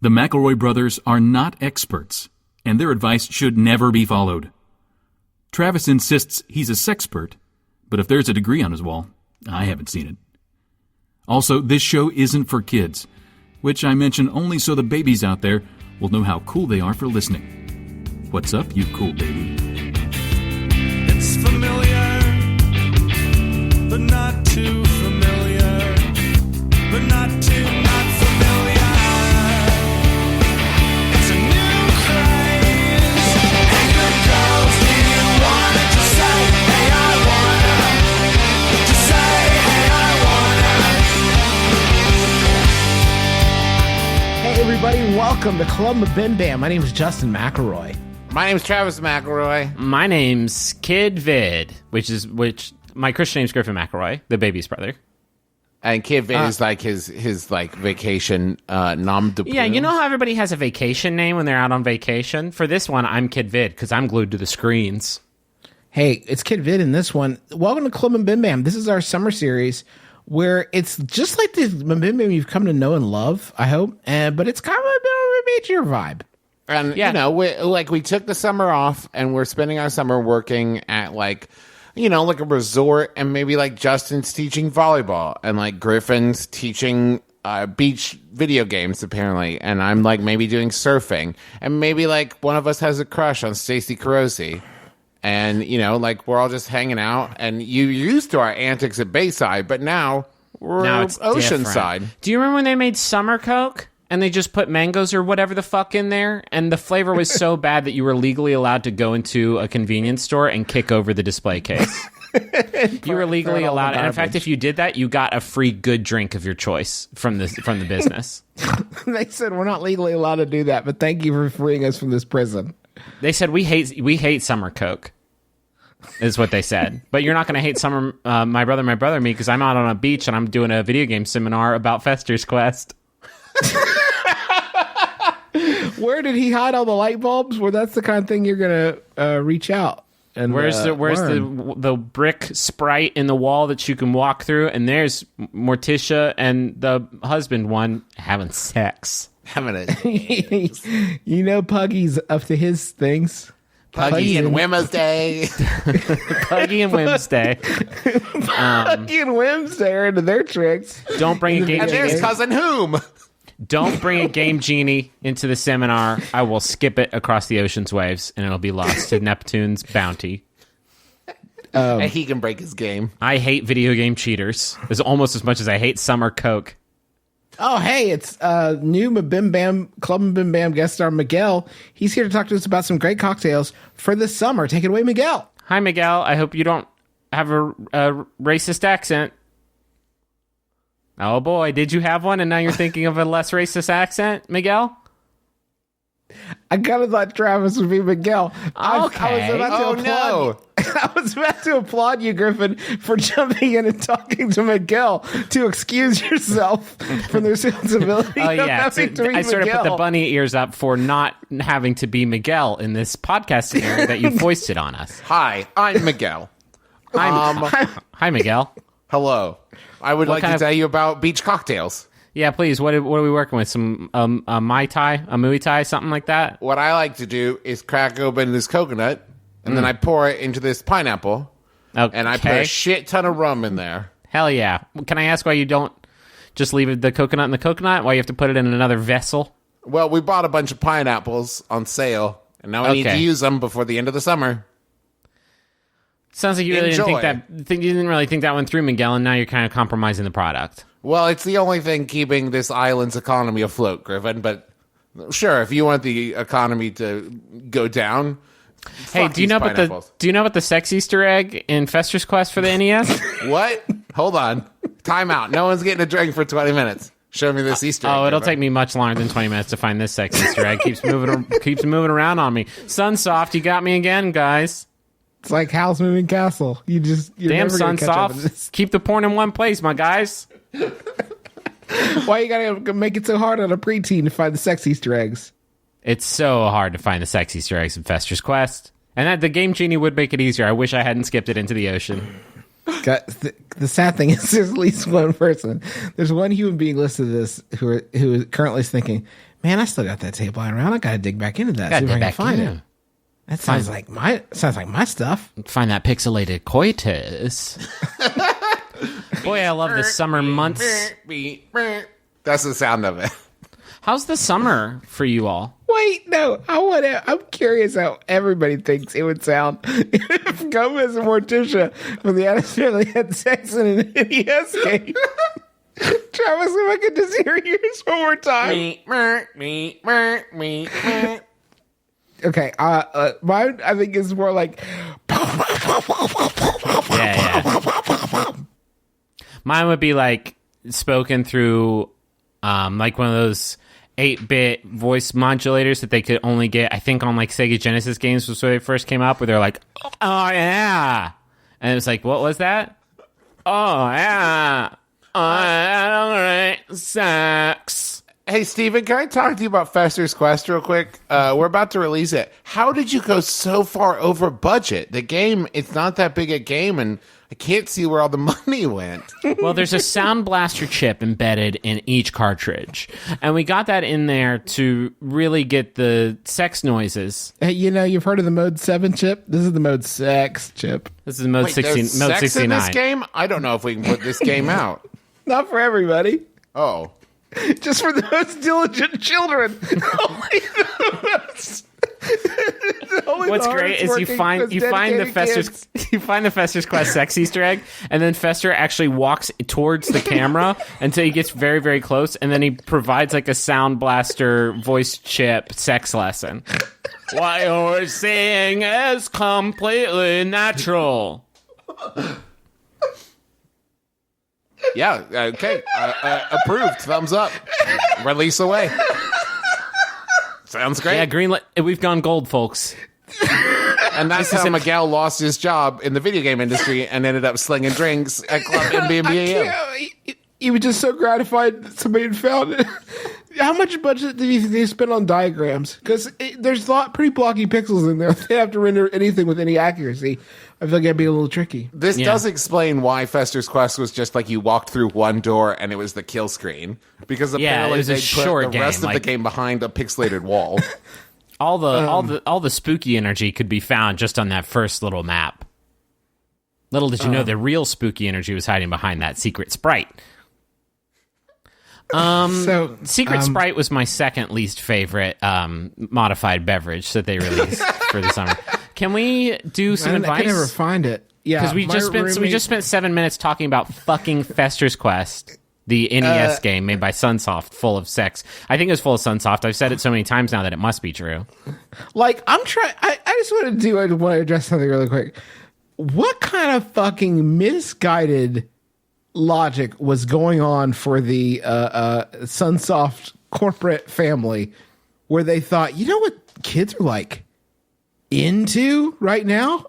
The McElroy brothers are not experts, and their advice should never be followed. Travis insists he's a sexpert, but if there's a degree on his wall, I haven't seen it. Also, this show isn't for kids, which I mention only so the babies out there will know how cool they are for listening. What's up, you cool baby? It's familiar, but not too familiar, but not too not familiar. It's a new craze. And good girls, do you wanna just say, hey, I wanna? Just say, hey, I wanna. Hey everybody, welcome to Club MBMBaM. My name is Justin McElroy. My name's Travis McElroy. My name's Kid Vid, which my Christian name's Griffin McElroy, the baby's brother. And Kid Vid is like his like vacation nom de plume. Yeah, you know how everybody has a vacation name when they're out on vacation? For this one, I'm Kid Vid because I'm glued to the screens. Hey, it's Kid Vid in this one. Welcome to Club MBMBaM. This is our summer series where it's just like the MBMBaM you've come to know and love, I hope, but it's kind of a bit of a major vibe. And, yeah. you know, we took the summer off, and we're spending our summer working at, like, you know, like a resort, and maybe, like, Justin's teaching volleyball, and, like, Griffin's teaching beach video games, apparently, and I'm, like, maybe doing surfing, and maybe, like, one of us has a crush on Stacey Carosi, and, you know, like, we're all just hanging out, and you're used to our antics at Bayside, but now we're It's Oceanside. different. Do you remember when they made Summer Coke? And they just put mangoes or whatever the fuck in there, and the flavor was so bad that you were legally allowed to go into a convenience store and kick over the display case. You were legally allowed, and in fact, if you did that, you got a free good drink of your choice from the business. They said we're not legally allowed to do that, but thank you for freeing us from this prison. They said we hate Summer Coke, is what they said. But you're not going to hate Summer, my brother, me, because I'm out on a beach and I'm doing a video game seminar about Fester's Quest. Where did he hide all the light bulbs? Well, that's the kind of thing you're gonna reach out and where's learn. the brick sprite in the wall that you can walk through? And there's Morticia and the husband one having sex. Having it. You know, Puggy's up to his things. Puggy and Wednesday. Puggy and Wednesday. Puggy and Wednesday are into their tricks. Don't bring a game And there's genie. Cousin Whom. Don't bring a game genie into the seminar. I will skip it across the ocean's waves, and it'll be lost to Neptune's bounty. And he can break his game. I hate video game cheaters. It's almost as much as I hate Summer Coke. Oh, hey, it's new MBMBaM Club MBMBaM guest star Miguel. He's here to talk to us about some great cocktails for the summer. Take it away, Miguel. Hi, Miguel. I hope you don't have a racist accent. Oh, boy. Did you have one, and now you're thinking of a less racist accent, Miguel? I kind of thought Travis would be Miguel. I was about to applaud. No. I was about to applaud you, Griffin, for jumping in and talking to Miguel to excuse yourself from the responsibility Oh, of yeah. having to be I sort of Miguel. put the bunny ears up for not having to be Miguel in this podcast scenario that you foisted on us. Hi, I'm Miguel. Hi, Miguel. Hello. I would like to kind of- tell you about beach cocktails. Yeah, please. What are we working with? Some a Mai Tai, a Muay Thai, something like that? What I like to do is crack open this coconut, and then I pour it into this pineapple, Okay. and I put a shit ton of rum in there. Hell yeah. Can I ask why you don't just leave the coconut in the coconut? Why you have to put it in another vessel? Well, we bought a bunch of pineapples on sale, and now we need to use them before the end of the summer. Sounds like you really Enjoy. you didn't really think that one through, Miguel, and now you're kind of compromising the product. Well, it's the only thing keeping this island's economy afloat, Griffin, but sure, if you want the economy to go down, Hey, fuck these pineapples. do you know about the sex Easter egg in Fester's Quest for the NES? What? Hold on. Time out. No one's getting a drink for 20 minutes. Show me this Easter egg. Oh, it'll Griffin. take me much longer than 20 minutes to find this sex Easter egg. Keeps moving around on me. Sunsoft, you got me again, guys. It's like House Moving Castle. You're Damn, never gonna catch up in Sunsoft. this. Keep the porn in one place, my guys. Why you gotta make it so hard on a preteen to find the sex Easter eggs? It's so hard to find the sex Easter eggs in Fester's Quest. And that the Game Genie would make it easier. I wish I hadn't skipped it into the ocean. The sad thing is there's at least one person. There's one human being listening to this who is currently thinking, Man, I still got that tape lying around. I gotta dig back into that. Gotta See if I dig can back find in. it. That sounds like my stuff. Find that pixelated coitus. Boy, I love the summer months. That's the sound of it. How's the summer for you all? Wait, no. I'm curious how everybody thinks it would sound if Gomez and Morticia from the Addams Family had sex in an NES game. Travis, if I could just hear yours one more time. Okay, mine I think is more like. Yeah. Mine would be like spoken through, like one of those 8-bit voice modulators that they could only get, I think, on like Sega Genesis games was where they first came up, where they're like, "Oh yeah," and it was like, "What was that?" "Oh yeah, I don't sex." Hey, Steven, can I talk to you about Fester's Quest real quick? We're about to release it. How did you go so far over budget? The game, it's not that big a game, and I can't see where all the money went. Well, there's a Sound Blaster chip embedded in each cartridge, and we got that in there to really get the sex noises. Hey, you've heard of the Mode 7 chip? This is the Mode 6 chip. This is Mode 16, there's Mode sex 69. in this game? I don't know if we can put this game out. Not for everybody. Oh. Just for the most diligent children. What's great is you find the Fester's Quest sex Easter egg, and then Fester actually walks towards the camera until he gets very, very close, and then he provides like a Sound Blaster voice chip sex lesson. What you're saying is completely natural. Yeah, okay. Approved. Thumbs up. Release away. Sounds great. Yeah, greenlit. We've gone gold, folks. And that's how Miguel lost his job in the video game industry and ended up slinging drinks at Club MBMBaM. He was just so gratified that somebody had found it. How much budget did you think they spent on diagrams? Because there's pretty blocky pixels in there. They have to render anything with any accuracy. I feel like that'd be a little tricky. This does explain why Fester's Quest was just like you walked through one door and it was the kill screen. Because apparently it was they a short put the rest game, of the game behind a pixelated wall. All the spooky energy could be found just on that first little map. Little did you know the real spooky energy was hiding behind that secret sprite. Secret Sprite was my second least favorite modified beverage that they released for the summer. Can we do some advice? I can never find it. Yeah, because we just spent 7 minutes talking about fucking Fester's Quest, the NES game made by Sunsoft, full of sex. I think it was full of Sunsoft. I've said it so many times now that it must be true. Like, I'm trying. I just want to address something really quick. What kind of fucking misguided logic was going on for the Sunsoft corporate family, where they thought, you know what kids are like into right now?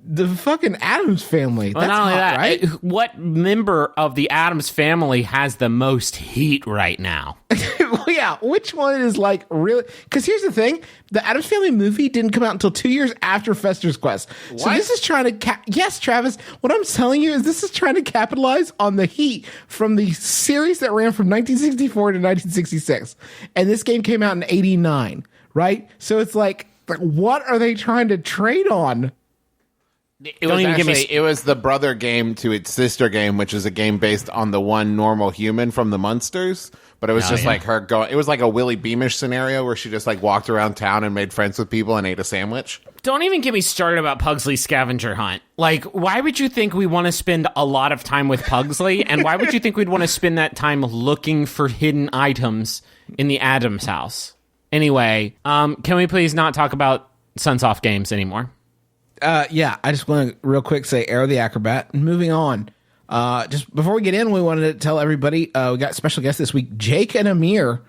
The fucking Addams Family. Well, That's not only hot, that, right? what member of the Addams Family has the most heat right now? Well, yeah, which one is like really? Because here's the thing: the Addams Family movie didn't come out until 2 years after Fester's Quest. So this is trying to yes, Travis. What I'm telling you is this is trying to capitalize on the heat from the series that ran from 1964 to 1966, and this game came out in '89, right? So it's like, what are they trying to trade on? It was the brother game to its sister game, which is a game based on the one normal human from the Munsters. But it was like her going. It was like a Willie Beamish scenario where she just like walked around town and made friends with people and ate a sandwich. Don't even get me started about Pugsley's scavenger hunt. Like, why would you think we want to spend a lot of time with Pugsley? And why would you think we'd want to spend that time looking for hidden items in the Addams house? Anyway, can we please not talk about Sunsoft games anymore? Yeah, I just want to real quick say Arrow the Acrobat. And moving on. Just before we get in, we wanted to tell everybody we got special guests this week, Jake and Amir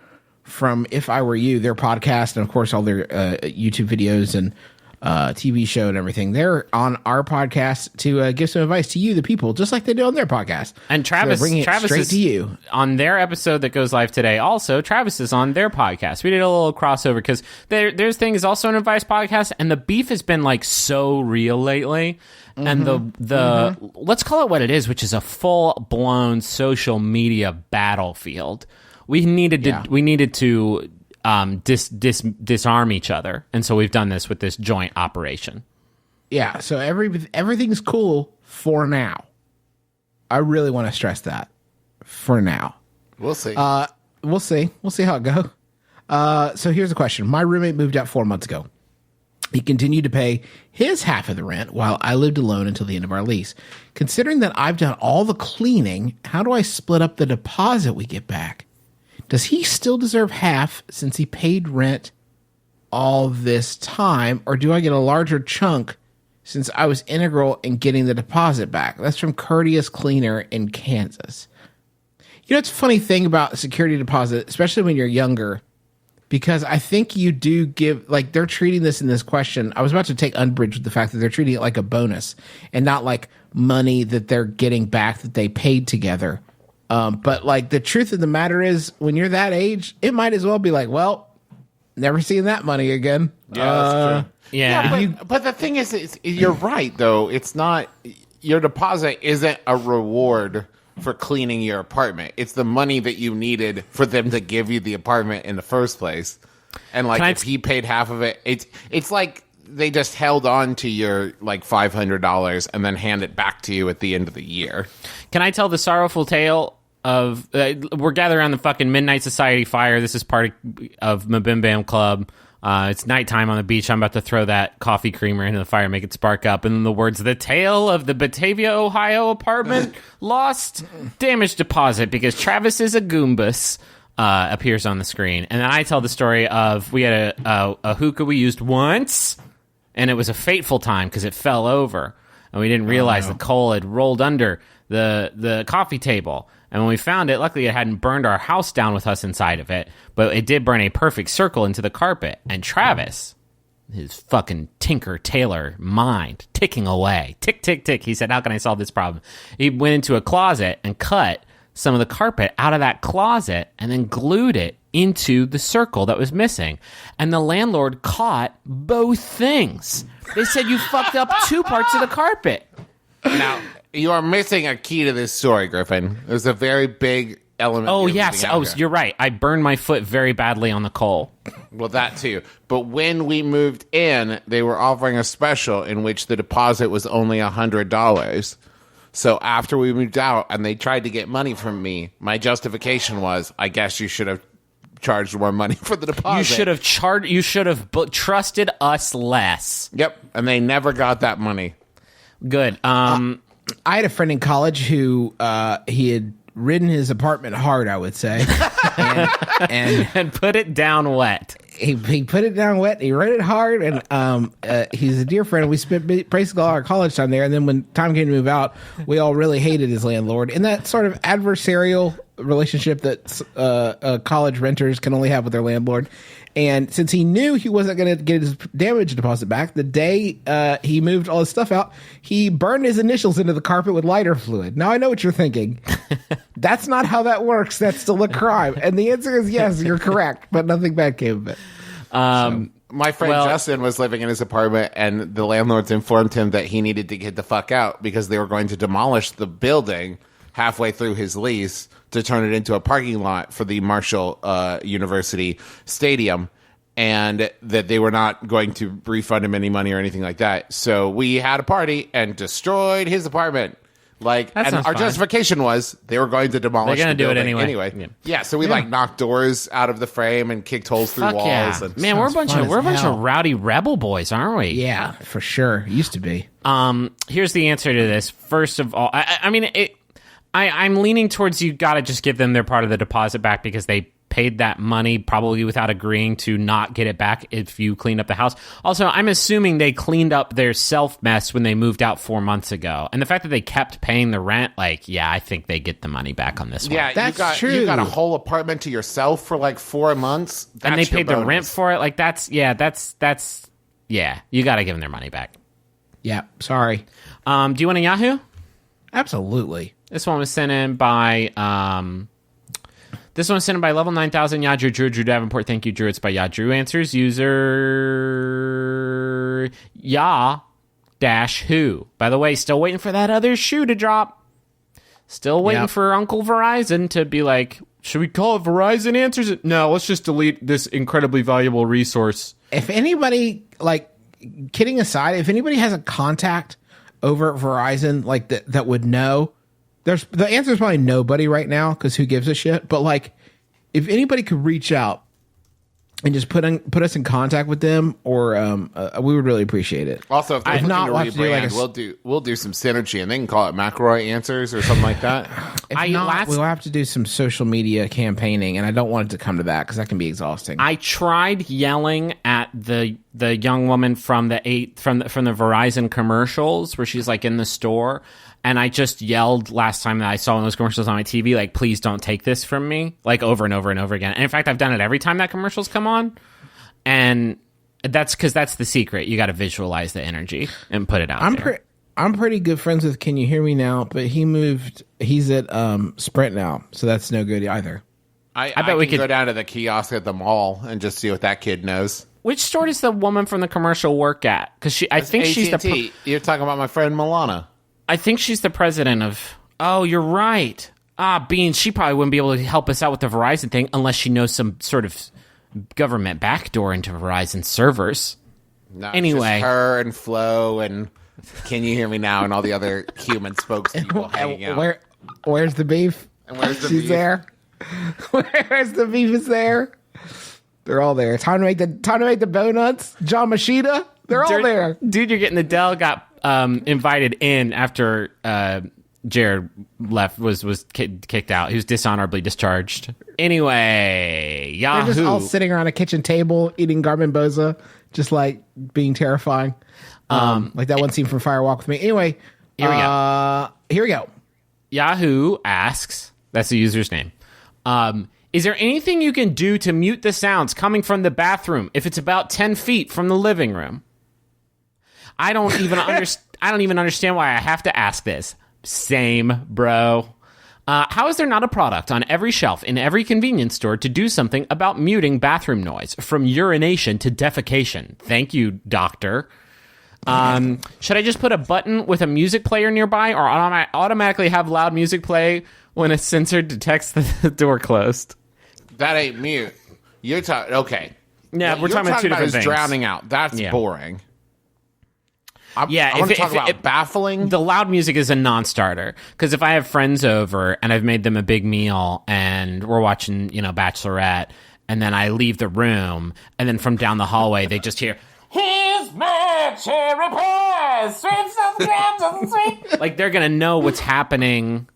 from If I Were You, their podcast, and of course all their YouTube videos and TV show and everything. They're on our podcast to give some advice to you, the people, just like they do on their podcast. And Travis, so Travis straight is to you on their episode that goes live today. Also, Travis is on their podcast. We did a little crossover because there's thing is also an advice podcast, and the beef has been like so real lately. And the let's call it what it is, which is a full blown social media battlefield We needed Yeah. to disarm each other, and so we've done this with this joint operation. Yeah, so everything's cool for now. I really want to stress that. For now. We'll see. We'll see. We'll see how it goes. So here's the question. My roommate moved out 4 months ago. He continued to pay his half of the rent while I lived alone until the end of our lease. Considering that I've done all the cleaning, how do I split up the deposit we get back? Does he still deserve half since he paid rent all this time, or do I get a larger chunk since I was integral in getting the deposit back? That's from Courteous Cleaner in Kansas. You know, it's a funny thing about security deposit, especially when you're younger, because I think you do give, like, they're treating this in this question. I was about to take umbrage with the fact that they're treating it like a bonus and not like money that they're getting back that they paid together. But like the truth of the matter is, when you're that age, it might as well be like, well, never seeing that money again. Yeah, that's true. Yeah. But the thing is, you're right, though. It's not, your deposit isn't a reward for cleaning your apartment. It's the money that you needed for them to give you the apartment in the first place. And like, if he paid half of it, it's like they just held on to your like $500 and then hand it back to you at the end of the year. Can I tell the sorrowful tale of we're gathered around the fucking Midnight Society fire. This is part of MBMBaM Club. It's nighttime on the beach. I'm about to throw that coffee creamer into the fire, make it spark up. And then the words, the tale of the Batavia, Ohio apartment lost damage deposit because Travis is a Goombas, appears on the screen. And then I tell the story of we had a hookah we used once, and it was a fateful time because it fell over. And we didn't realize the coal had rolled under the coffee table. And when we found it, luckily it hadn't burned our house down with us inside of it, but it did burn a perfect circle into the carpet. And Travis, his fucking Tinker Tailor mind, ticking away. Tick, tick, tick. He said, how can I solve this problem? He went into a closet and cut some of the carpet out of that closet and then glued it into the circle that was missing. And the landlord caught both things. They said, you fucked up two parts of the carpet. Now, you are missing a key to this story, Griffin. There's a very big element. Oh, you're yes. leaving out Oh, here. you're right. I burned my foot very badly on the coal. Well, that too. But when we moved in, they were offering a special in which the deposit was only $100. So after we moved out and they tried to get money from me, my justification was, I guess you should have charged more money for the deposit. You should have trusted us less. Yep. And they never got that money. Good. I had a friend in college who he had ridden his apartment hard, I would say, and put it down wet. he put it down wet. He rode it hard, and he's a dear friend. We spent basically all our college time there, and then when time came to move out, we all really hated his landlord. In that sort of adversarial relationship that college renters can only have with their landlord. And since he knew he wasn't going to get his damage deposit back, the day he moved all his stuff out, he burned his initials into the carpet with lighter fluid. Now, I know what you're thinking. That's not how that works. That's still a crime. And the answer is yes, you're correct, but nothing bad came of it. My friend Justin was living in his apartment, and the landlords informed him that he needed to get the fuck out because they were going to demolish the building halfway through his lease to turn it into a parking lot for the Marshall University Stadium, and that they were not going to refund him any money or anything like that. So we had a party and destroyed his apartment. And sounds our fine. justification was they were going to demolish They're gonna the do it building anyway. Yeah, so we knocked doors out of the frame and kicked holes through Fuck walls. yeah. And Man, we're a bunch fun of as hell. rowdy rebel boys, aren't we? Yeah, for sure. Used to be. Here's the answer to this. First of all, I'm leaning towards you got to just give them their part of the deposit back because they paid that money probably without agreeing to not get it back if you cleaned up the house. Also, I'm assuming they cleaned up their self mess when they moved out 4 months ago. And the fact that they kept paying the rent, I think they get the money back on this one. yeah, That's you true. got a whole apartment to yourself for like 4 months. And they That's your paid the bonus. rent for it. That's you got to give them their money back. Yeah, sorry. Do you want a Yahoo? Absolutely. This one was sent in by level 9000 Yadru Drew Davenport. Thank you, Drew. It's by Yadru Answers. User Ya-Who. By the way, still waiting for that other shoe to drop. Still waiting Yep. for Uncle Verizon to be like, should we call it Verizon Answers? No, let's just delete this incredibly valuable resource. If anybody, like, kidding aside, if anybody has a contact over at Verizon, like, that would know, the answer is probably nobody right now, because who gives a shit? But, like, if anybody could reach out and just put us in contact with them, or we would really appreciate it. Also, if they're looking not to want to do, like, rebrand, we'll do some synergy, and they can call it McElroy Answers or something like that. If not, we'll have to do some social media campaigning, and I don't want it to come to that because that can be exhausting. I tried yelling at the young woman from the Verizon commercials where she's like in the store, and I just yelled last time that I saw one of those commercials on my TV, like, please don't take this from me, like, over and over and over again. And in fact, I've done it every time that commercials come on, and that's because that's the secret. You got to visualize the energy and put it out there. I'm pretty good friends with Can You Hear Me Now, but he's at Sprint now, so that's no good either. I bet we could go down to the kiosk at the mall and just see what that kid knows. Which store does the woman from the commercial work at? Because I think she's the. You're talking about my friend Milana. I think she's the president of. Oh, you're right. Beans. She probably wouldn't be able to help us out with the Verizon thing unless she knows some sort of government backdoor into Verizon servers. No, anyway, it's just her and Flo and Can You Hear Me Now and all the other human spokespeople hanging out. Where's the beef? And where's the She's beef? there. Where's the beef? Is there? They're all there. Time to make the donuts. John Machida. They're all there. Dude, you're getting the Dell got invited in after Jared left was kicked out. He was dishonorably discharged. Anyway, Yahoo. They're just all sitting around a kitchen table eating Garmin Boza, just like being terrifying. Like that one scene from Fire Walk with Me. Anyway, here we go. Yahoo asks, that's the user's name. Is there anything you can do to mute the sounds coming from the bathroom if it's about 10 feet from the living room? I don't even understand why I have to ask this. Same, bro. How is there not a product on every shelf in every convenience store to do something about muting bathroom noise from urination to defecation? Thank you, doctor. Should I just put a button with a music player nearby, or automatically have loud music play when a sensor detects the door closed? That ain't mute. You're talking. Okay. Yeah, we're talking about two different things. Drowning out. That's boring. I want to talk about baffling. The loud music is a non-starter, because if I have friends over and I've made them a big meal and we're watching, Bachelorette, and then I leave the room, and then from down the hallway they just hear, "Here's my cherry pie, sweet." Like, they're gonna know what's happening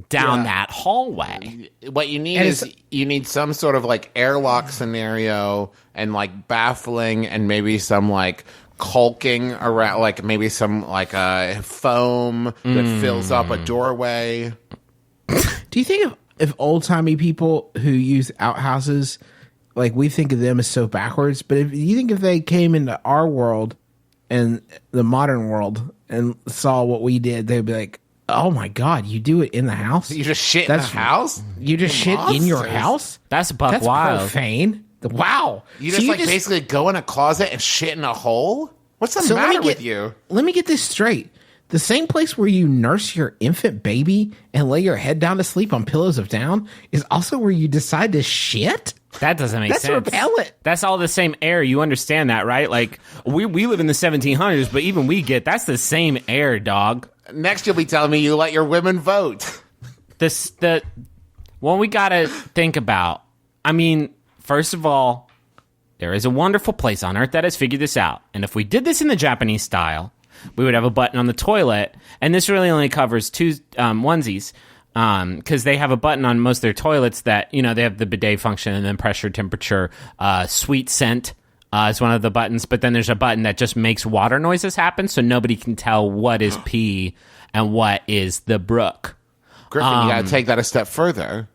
down that hallway. What you need is you need some sort of like airlock scenario and like baffling and maybe some like caulking around, like maybe some like foam that fills up a doorway. Do you think if old-timey people who use outhouses, like, we think of them as so backwards, but if they came into our world and the modern world and saw what we did, they'd be like, oh my God, you do it in the house? You just shit in the house? You just shit in your house? That's buck wild. That's profane. Wow. You just basically go in a closet and shit in a hole? What's the matter with you? Let me get this straight. The same place where you nurse your infant baby and lay your head down to sleep on pillows of down is also where you decide to shit? That doesn't make sense. That's repellent. That's all the same air. You understand that, right? Like, we live in the 1700s, but even we get that's the same air, dog. Next, you'll be telling me you let your women vote. What we gotta think about. I mean, first of all, there is a wonderful place on Earth that has figured this out. And if we did this in the Japanese style, we would have a button on the toilet. And this really only covers two onesies, because they have a button on most of their toilets that, they have the bidet function and then pressure, temperature, sweet scent is one of the buttons. But then there's a button that just makes water noises happen, so nobody can tell what is pee and what is the brook. Griffin, you got to take that a step further.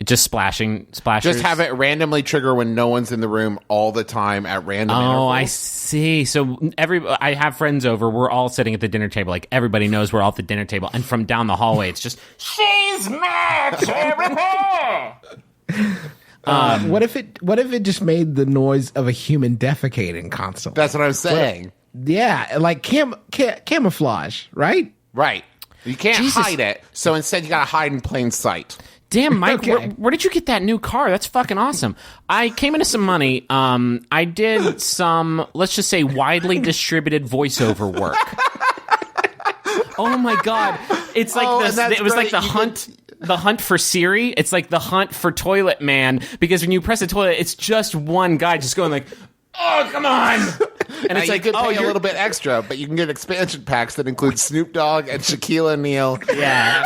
Just splashers. Just have it randomly trigger when no one's in the room all the time at random intervals. Oh, I see. So I have friends over. We're all sitting at the dinner table. Like, everybody knows we're all at the dinner table. And from down the hallway, it's just, she's my cherry pie. What if it just made the noise of a human defecating constantly? That's what I'm saying. Yeah, like camouflage, right? Right. You can't hide it. So instead, you got to hide in plain sight. Damn, Mike, Okay. where did you get that new car? That's fucking awesome. I came into some money. I did some, let's just say, widely distributed voiceover work. Oh my god, it's like Oh, this. and that's It was great. like the hunt for Siri. It's like the hunt for Toilet Man, because when you press the toilet, it's just one guy just going like, "Oh, come on!" And it's you like, could "Oh, pay a you're little bit extra, but you can get expansion packs that include Snoop Dogg and Shaquille O'Neal. yeah."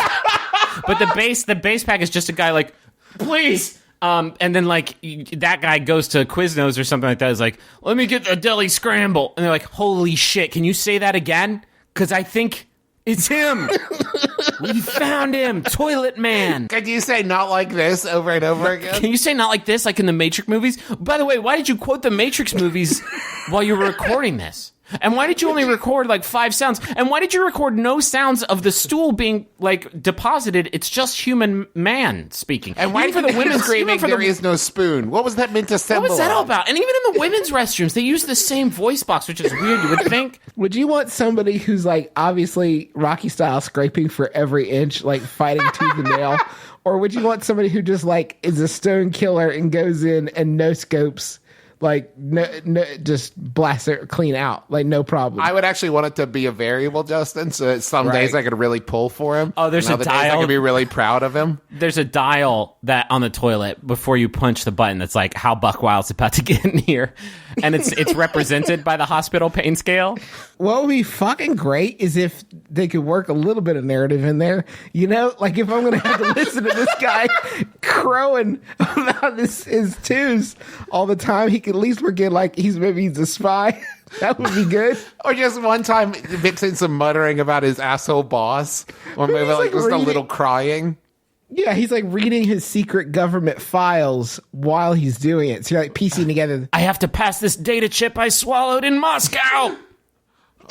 But the base pack is just a guy like, "Please." And then like that guy goes to Quiznos or something like that. Is like, "Let me get a deli scramble," and they're like, "Holy shit! Can you say that again? Because I think it's him. We found him, Toilet Man." Can you say not like this over and over again? Can you say not like this, like in the Matrix movies? By the way, why did you quote the Matrix movies while you were recording this? And why did you only record like 5 sounds? And why did you record no sounds of the stool being like deposited? It's just human man speaking. And why Even for the women screaming even for there the- is no spoon? What was that meant to What symbolize? was that all about? And even in the women's restrooms, they use the same voice box, which is weird. You would think. Would you want somebody who's like obviously Rocky style scraping for every inch, like fighting tooth and nail? Or would you want somebody who just like is a stone killer and goes in and no scopes, like no just blasts it clean out, like no problem? I would actually want it to be a variable, Justin, so that some days I could really pull for him. Oh, there's and a other days I dial. could be really proud of him. There's a dial that on the toilet before you punch the button that's like how Buck Wild's about to get in here, and it's represented by the hospital pain scale. What would be fucking great is if they could work a little bit of narrative in there. You know, like if I'm going to have to listen to this guy crowing about his twos all the time, he could at least work in like he's a spy. That would be good. Or just one time mix in some muttering about his asshole boss, or maybe like just a reading- little crying. Yeah, he's like reading his secret government files while he's doing it. So you're like piecing together. I have to pass this data chip I swallowed in Moscow.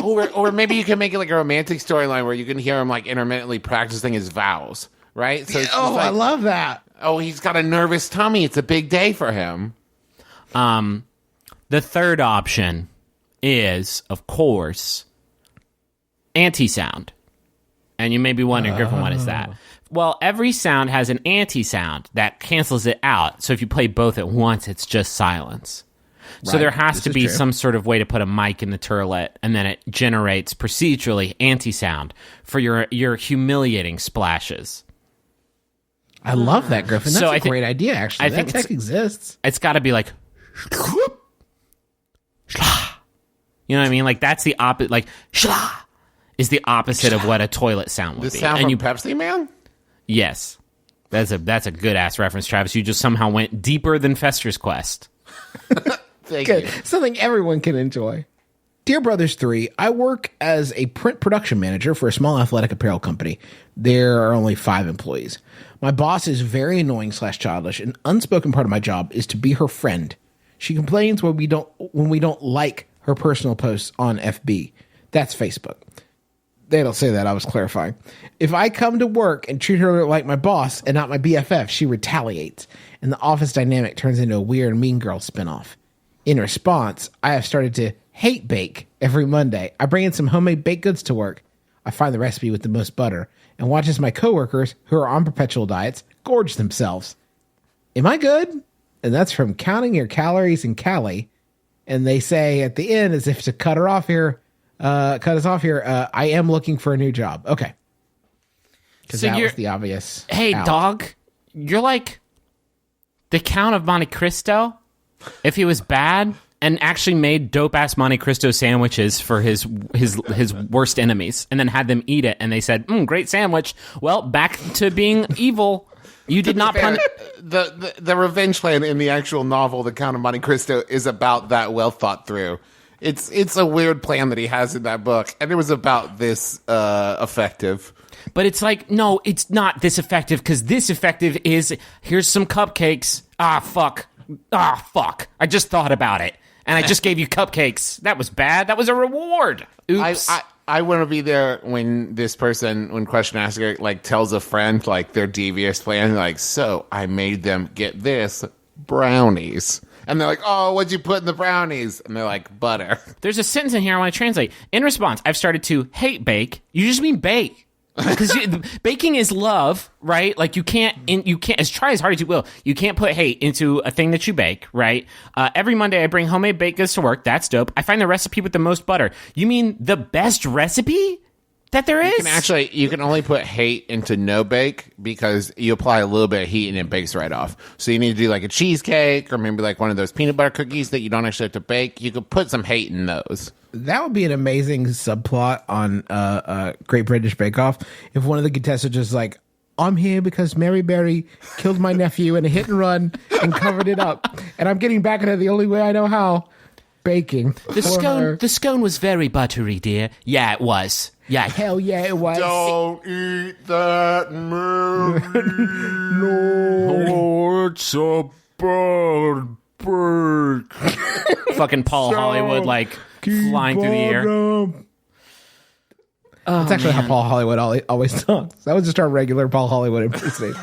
Or maybe you can make it like a romantic storyline where you can hear him like intermittently practicing his vows, right? So it's just Oh, I like, love that. oh, he's got a nervous tummy. It's a big day for him. The third option is, of course, anti-sound. And you may be wondering, Griffin, what is that? Well, every sound has an anti-sound that cancels it out. So if you play both at once, it's just silence. So Right. there has This to is be true. some sort of way to put a mic in the turlet, and then it generates procedurally anti-sound for your humiliating splashes. I love that, Griffin. That's So a I think- great idea, actually. I That think tech exists. It's got to be like, you know what I mean? Like that's the opposite. Like shlah is the opposite of what a toilet sound would This be. sound And from you, Pepsi Man? yes, that's a good ass reference, Travis. You just somehow went deeper than Fester's Quest. Thank Good. you. Something everyone can enjoy. Dear Brothers 3, I work as a print production manager for a small athletic apparel company. There are only 5 employees. My boss is very annoying / childish. An unspoken part of my job is to be her friend. She complains when we don't like her personal posts on FB. That's Facebook. They don't say that. I was clarifying. If I come to work and treat her like my boss and not my BFF, she retaliates, and the office dynamic turns into a weird Mean Girl spinoff. In response, I have started to hate bake every Monday. I bring in some homemade baked goods to work. I find the recipe with the most butter and watch as my coworkers, who are on perpetual diets, gorge themselves. Am I good? And that's from Counting Your Calories in Cali. And they say at the end, as if to cut us off here, I am looking for a new job. Okay. Because So that you're- was the obvious. Hey, out. dog, you're like the Count of Monte Cristo if he was bad and actually made dope ass Monte Cristo sandwiches for his worst enemies, and then had them eat it, and they said, "Great sandwich." Well, back to being evil. You did not punish. The revenge plan in the actual novel, The Count of Monte Cristo, is about that well thought through. It's a weird plan that he has in that book, and it was about this effective. But it's like, no, it's not this effective, because this effective is, here's some cupcakes. Ah, fuck. I just thought about it, and I just gave you cupcakes. That was bad. That was a reward. Oops. I want to be there when this person, when question asker, like tells a friend like their devious plan, like, so I made them get this brownies, and they're like, oh, what'd you put in the brownies? And they're like, butter. There's a sentence in here I want to translate. In response, I've started to hate bake. You just mean bake. Because baking is love, right? Like you can't as try as hard as you will, you can't put hate into a thing that you bake, right? Every Monday I bring homemade baked goods to work. That's dope. I find the recipe with the most butter. You mean the best recipe that there is? You can only put hate into no bake because you apply a little bit of heat and it bakes right off. So you need to do like a cheesecake or maybe like one of those peanut butter cookies that you don't actually have to bake. You could put some hate in those. That would be an amazing subplot on Great British Bake Off if one of the contestants just like, I'm here because Mary Berry killed my nephew in a hit and run and covered it up. And I'm getting back at it the only way I know how, baking. The scone was very buttery, dear. Yeah, it was. Yeah. Hell yeah, it was. Don't eat that, Mary. Oh, it's a bad break. Fucking Paul Hollywood, like, flying through the air. That's actually how Paul Hollywood always talks. That was just our regular Paul Hollywood impersonation.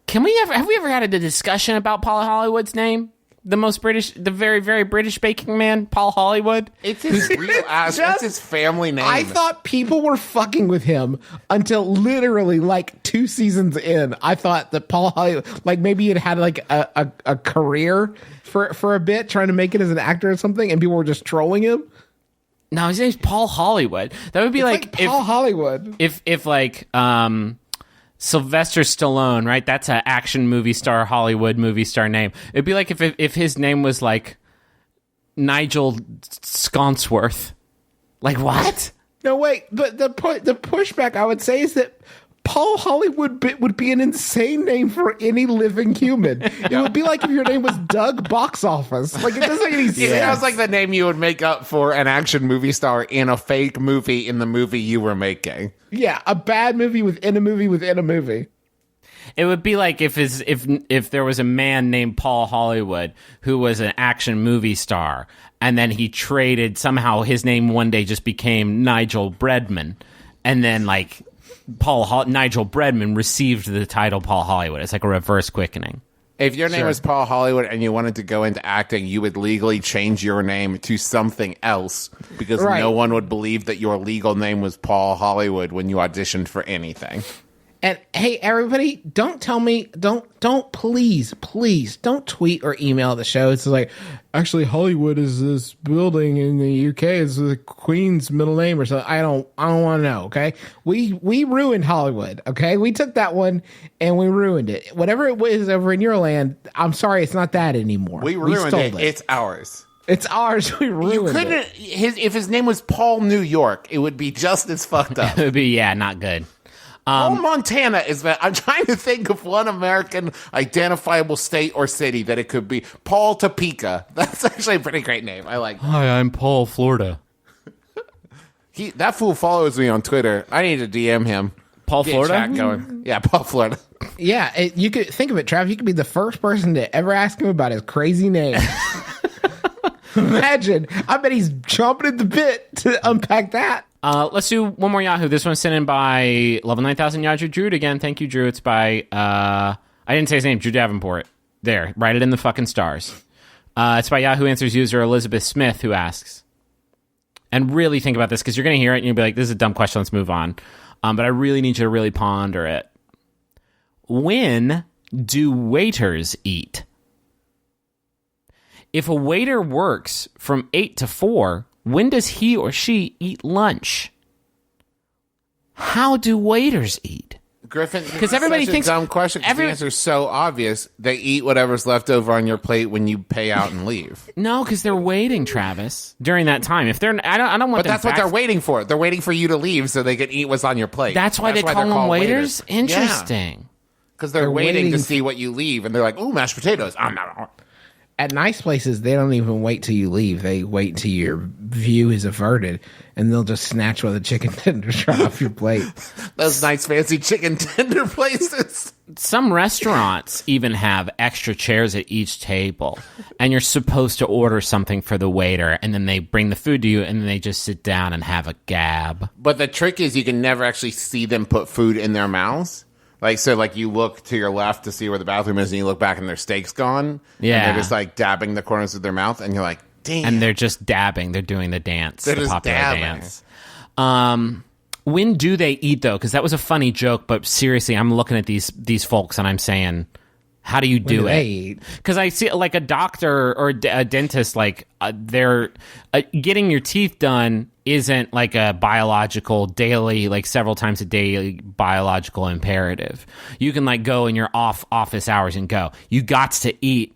Have we ever had a discussion about Paul Hollywood's name? The very, very British baking man, Paul Hollywood? It's his real ass. That's his family name. I thought people were fucking with him until literally like 2 seasons in. I thought that Paul Hollywood, like maybe it had like a career for a bit, trying to make it as an actor or something, and people were just trolling him. No, his name's Paul Hollywood. That would be Like Paul Hollywood. If like Sylvester Stallone, right? That's an action movie star, Hollywood movie star name. It'd be like if his name was like Nigel Sconsworth. Like what? No, wait. But the pushback I would say is that Paul Hollywood would be an insane name for any living human. It would be like if your name was Doug Box Office. Like, it doesn't make any sense. It sounds like the name you would make up for an action movie star in a fake movie in the movie you were making. Yeah, a bad movie within a movie within a movie. It would be like if there was a man named Paul Hollywood who was an action movie star, and then he traded, somehow his name one day just became Nigel Breadman, and then like Nigel Breadman received the title Paul Hollywood. It's like a reverse quickening. If your name was Paul Hollywood and you wanted to go into acting, you would legally change your name to something else because no one would believe that your legal name was Paul Hollywood when you auditioned for anything. And hey, everybody, don't tell me, please don't tweet or email the show. It's like, actually, Hollywood is this building in the UK. It's the Queen's middle name or something. I don't want to know. Okay, we ruined Hollywood. Okay, we took that one and we ruined it. Whatever it was over in your land, I'm sorry, it's not that anymore. We ruined stole it. It's ours. It's ours. We ruined it. If his name was Paul New York, it would be just as fucked up. It would be not good. Paul Montana is that. I'm trying to think of one American identifiable state or city that it could be. Paul Topeka. That's actually a pretty great name. I like that. Hi, I'm Paul, Florida. That fool follows me on Twitter. I need to DM him. Paul Get Florida? chat going. Yeah, Paul Florida. Yeah, you could think of it, Trav. You could be the first person to ever ask him about his crazy name. Imagine. I bet he's chomping at the bit to unpack that. Let's do one more Yahoo. This one's sent in by Level 9000 Yahoo Drew. Again, thank you, Drew. It's by, I didn't say his name, Drew Davenport. There, write it in the fucking stars. It's by Yahoo Answers user Elizabeth Smith, who asks, and really think about this, because you're going to hear it and you'll be like, this is a dumb question, let's move on. But I really need you to really ponder it. When do waiters eat? If a waiter works from 8 to 4, when does he or she eat lunch? How do waiters eat? Griffin, because everybody thinks a dumb question. The answer is so obvious. They eat whatever's left over on your plate when you pay out and leave. No, because they're waiting, Travis, during that time. If they're, I don't want. But that's what they're waiting for. They're waiting for you to leave so they can eat what's on your plate. That's why they call them waiters. Interesting. Because they're waiting to see what you leave, and they're like, "Ooh, mashed potatoes." I'm not. At nice places, they don't even wait till you leave. They wait till your view is averted, and they'll just snatch one of the chicken tenders right off your plate. Those nice fancy chicken tender places. Some restaurants even have extra chairs at each table, and you're supposed to order something for the waiter, and then they bring the food to you, and then they just sit down and have a gab. But the trick is you can never actually see them put food in their mouths. Like you look to your left to see where the bathroom is, and you look back and their steak's gone. Yeah. And they're just like dabbing the corners of their mouth, and you're like, damn. And they're just dabbing. They're doing the dance. They're the just popular dabbing. dance. When do they eat though? Because that was a funny joke, but seriously, I'm looking at these folks and I'm saying, how do you do it? Because I see like a doctor or a dentist, like they're getting your teeth done isn't like a biological daily, like several times a day biological imperative. You can like go in your office hours and go. You got to eat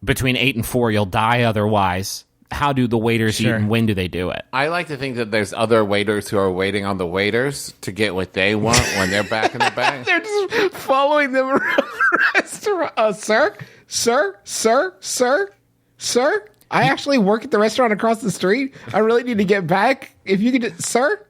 between 8 and 4. You'll die otherwise. How do the waiters eat and when do they do it? I like to think that there's other waiters who are waiting on the waiters to get what they want when they're back in the back. They're just following them around the restaurant. Sir. I actually work at the restaurant across the street. I really need to get back. If you could, sir.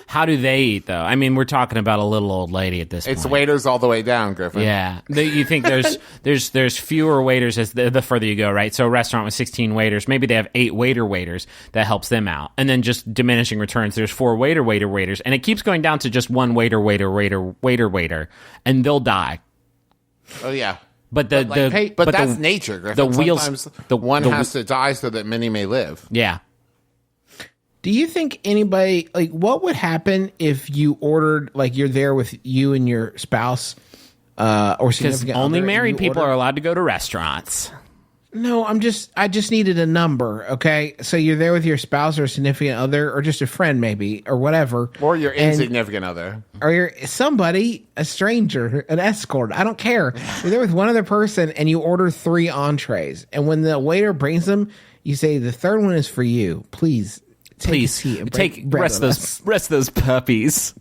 How do they eat, though? I mean, we're talking about a little old lady at this point. It's waiters all the way down, Griffin. Yeah. You think there's fewer waiters as the further you go, right? So a restaurant with 16 waiters, maybe they have 8 waiters that helps them out. And then just diminishing returns, there's 4 waiters. And it keeps going down to just one waiter, and they'll die. Oh, yeah. But that's nature, Griffin. The wheels, Sometimes one has to die so that many may live. Yeah. Do you think anybody, like, what would happen if you ordered, like, you're there with you and your spouse or significant Because only other, married people order- are allowed to go to restaurants. No, I just needed a number, okay? So you're there with your spouse or a significant other or just a friend maybe or whatever. Or your insignificant other. Or you're somebody, a stranger, an escort. I don't care. You're there with one other person and you order 3 entrees. And when the waiter brings them, you say, the third one is for you. Please. Take a seat and rest those puppies.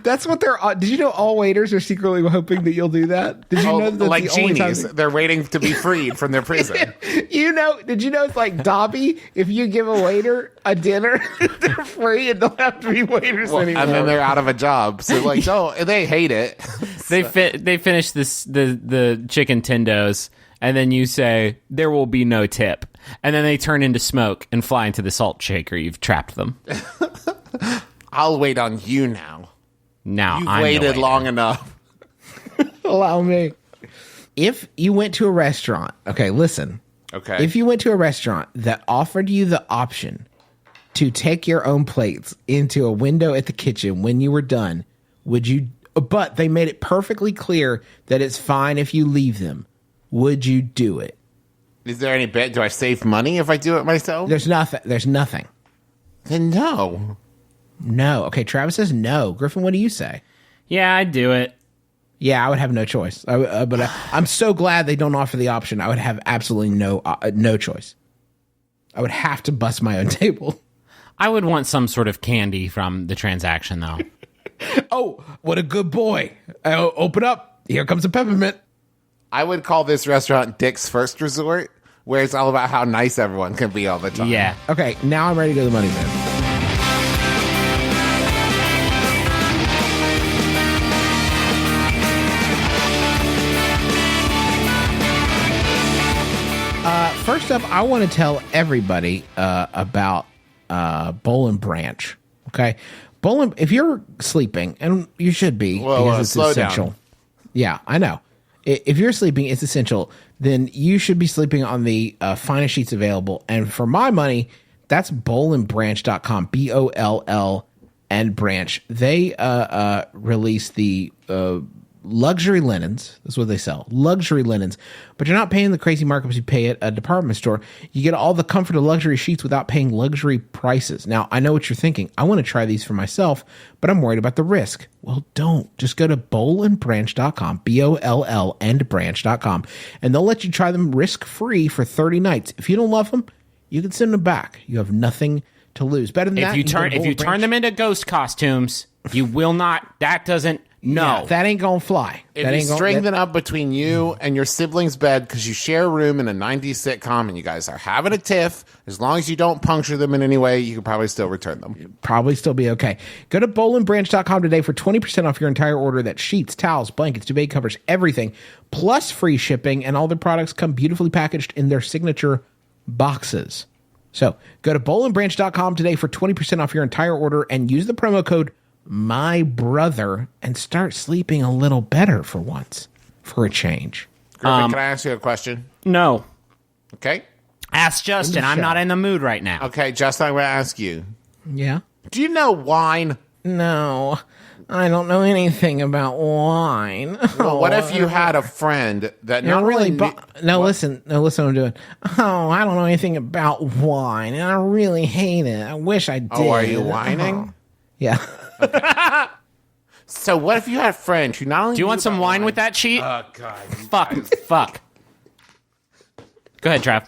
That's what they're. Did you know all waiters are secretly hoping that you'll do that? Did you know that's like the only time genies, they're waiting to be freed from their prison. Did you know it's like Dobby? If you give a waiter a dinner, they're free and don't have to be waiters anymore. And then they're out of a job. So like, no, they hate it. They finish the chicken tendos, and then you say there will be no tip, and then they turn into smoke and fly into the salt shaker. You've trapped them. I'll wait on you now. Now You've I'm waited long enough. Allow me. If you went to a restaurant, okay, listen. Okay. If you went to a restaurant that offered you the option to take your own plates into a window at the kitchen when you were done, would you? But they made it perfectly clear that it's fine if you leave them. Would you do it? Is there any bet? Do I save money if I do it myself? There's nothing. Then no. No. Okay, Travis says no. Griffin, what do you say? Yeah, I'd do it. Yeah, I would have no choice. But I'm so glad they don't offer the option. I would have absolutely no choice. I would have to bust my own table. I would want some sort of candy from the transaction, though. Oh, what a good boy. Open up. Here comes a peppermint. I would call this restaurant Dick's First Resort, where it's all about how nice everyone can be all the time. Yeah. Okay, now I'm ready to go to the money bin. First up, I want to tell everybody about Boll and Branch. Okay, if you're sleeping, and you should be, because it's slow essential. down. Yeah, I know. If you're sleeping, it's essential. Then you should be sleeping on the finest sheets available. And for my money, that's bollandbranch.com. BOLL and Branch. They release the luxury linens. That's what they sell. Luxury linens. But you're not paying the crazy markups you pay at a department store. You get all the comfort of luxury sheets without paying luxury prices. Now, I know what you're thinking. I want to try these for myself, but I'm worried about the risk. Well, don't. Just go to bollandbranch.com, BOLL and branch.com, and they'll let you try them risk-free for 30 nights. If you don't love them, you can send them back. You have nothing to lose. Better than that. If you turn them into ghost costumes, you will not. That doesn't. No, yeah, that ain't gonna fly. If you string them up between you and your sibling's bed because you share a room in a 90s sitcom and you guys are having a tiff, as long as you don't puncture them in any way, you can probably still return them. Probably still be okay. Go to bollandbranch.com today for 20% off your entire order. That's sheets, towels, blankets, duvet covers, everything, plus free shipping, and all the products come beautifully packaged in their signature boxes. So go to bollandbranch.com today for 20% off your entire order and use the promo code my brother and start sleeping a little better for once, for a change. Griffin, can I ask you a question? No. Okay. Ask Justin. I'm not in the mood right now. Okay, Justin, I'm going to ask you. Yeah. Do you know wine? No, I don't know anything about wine. Well, what if you had a friend that You're not really really... listen what I'm doing. Oh, I don't know anything about wine, and I really hate it. I wish I did. Oh, are you whining? Yeah. So what if you had a friend who not only... Do you want some wine with that cheat? Fuck. Go ahead, Trav.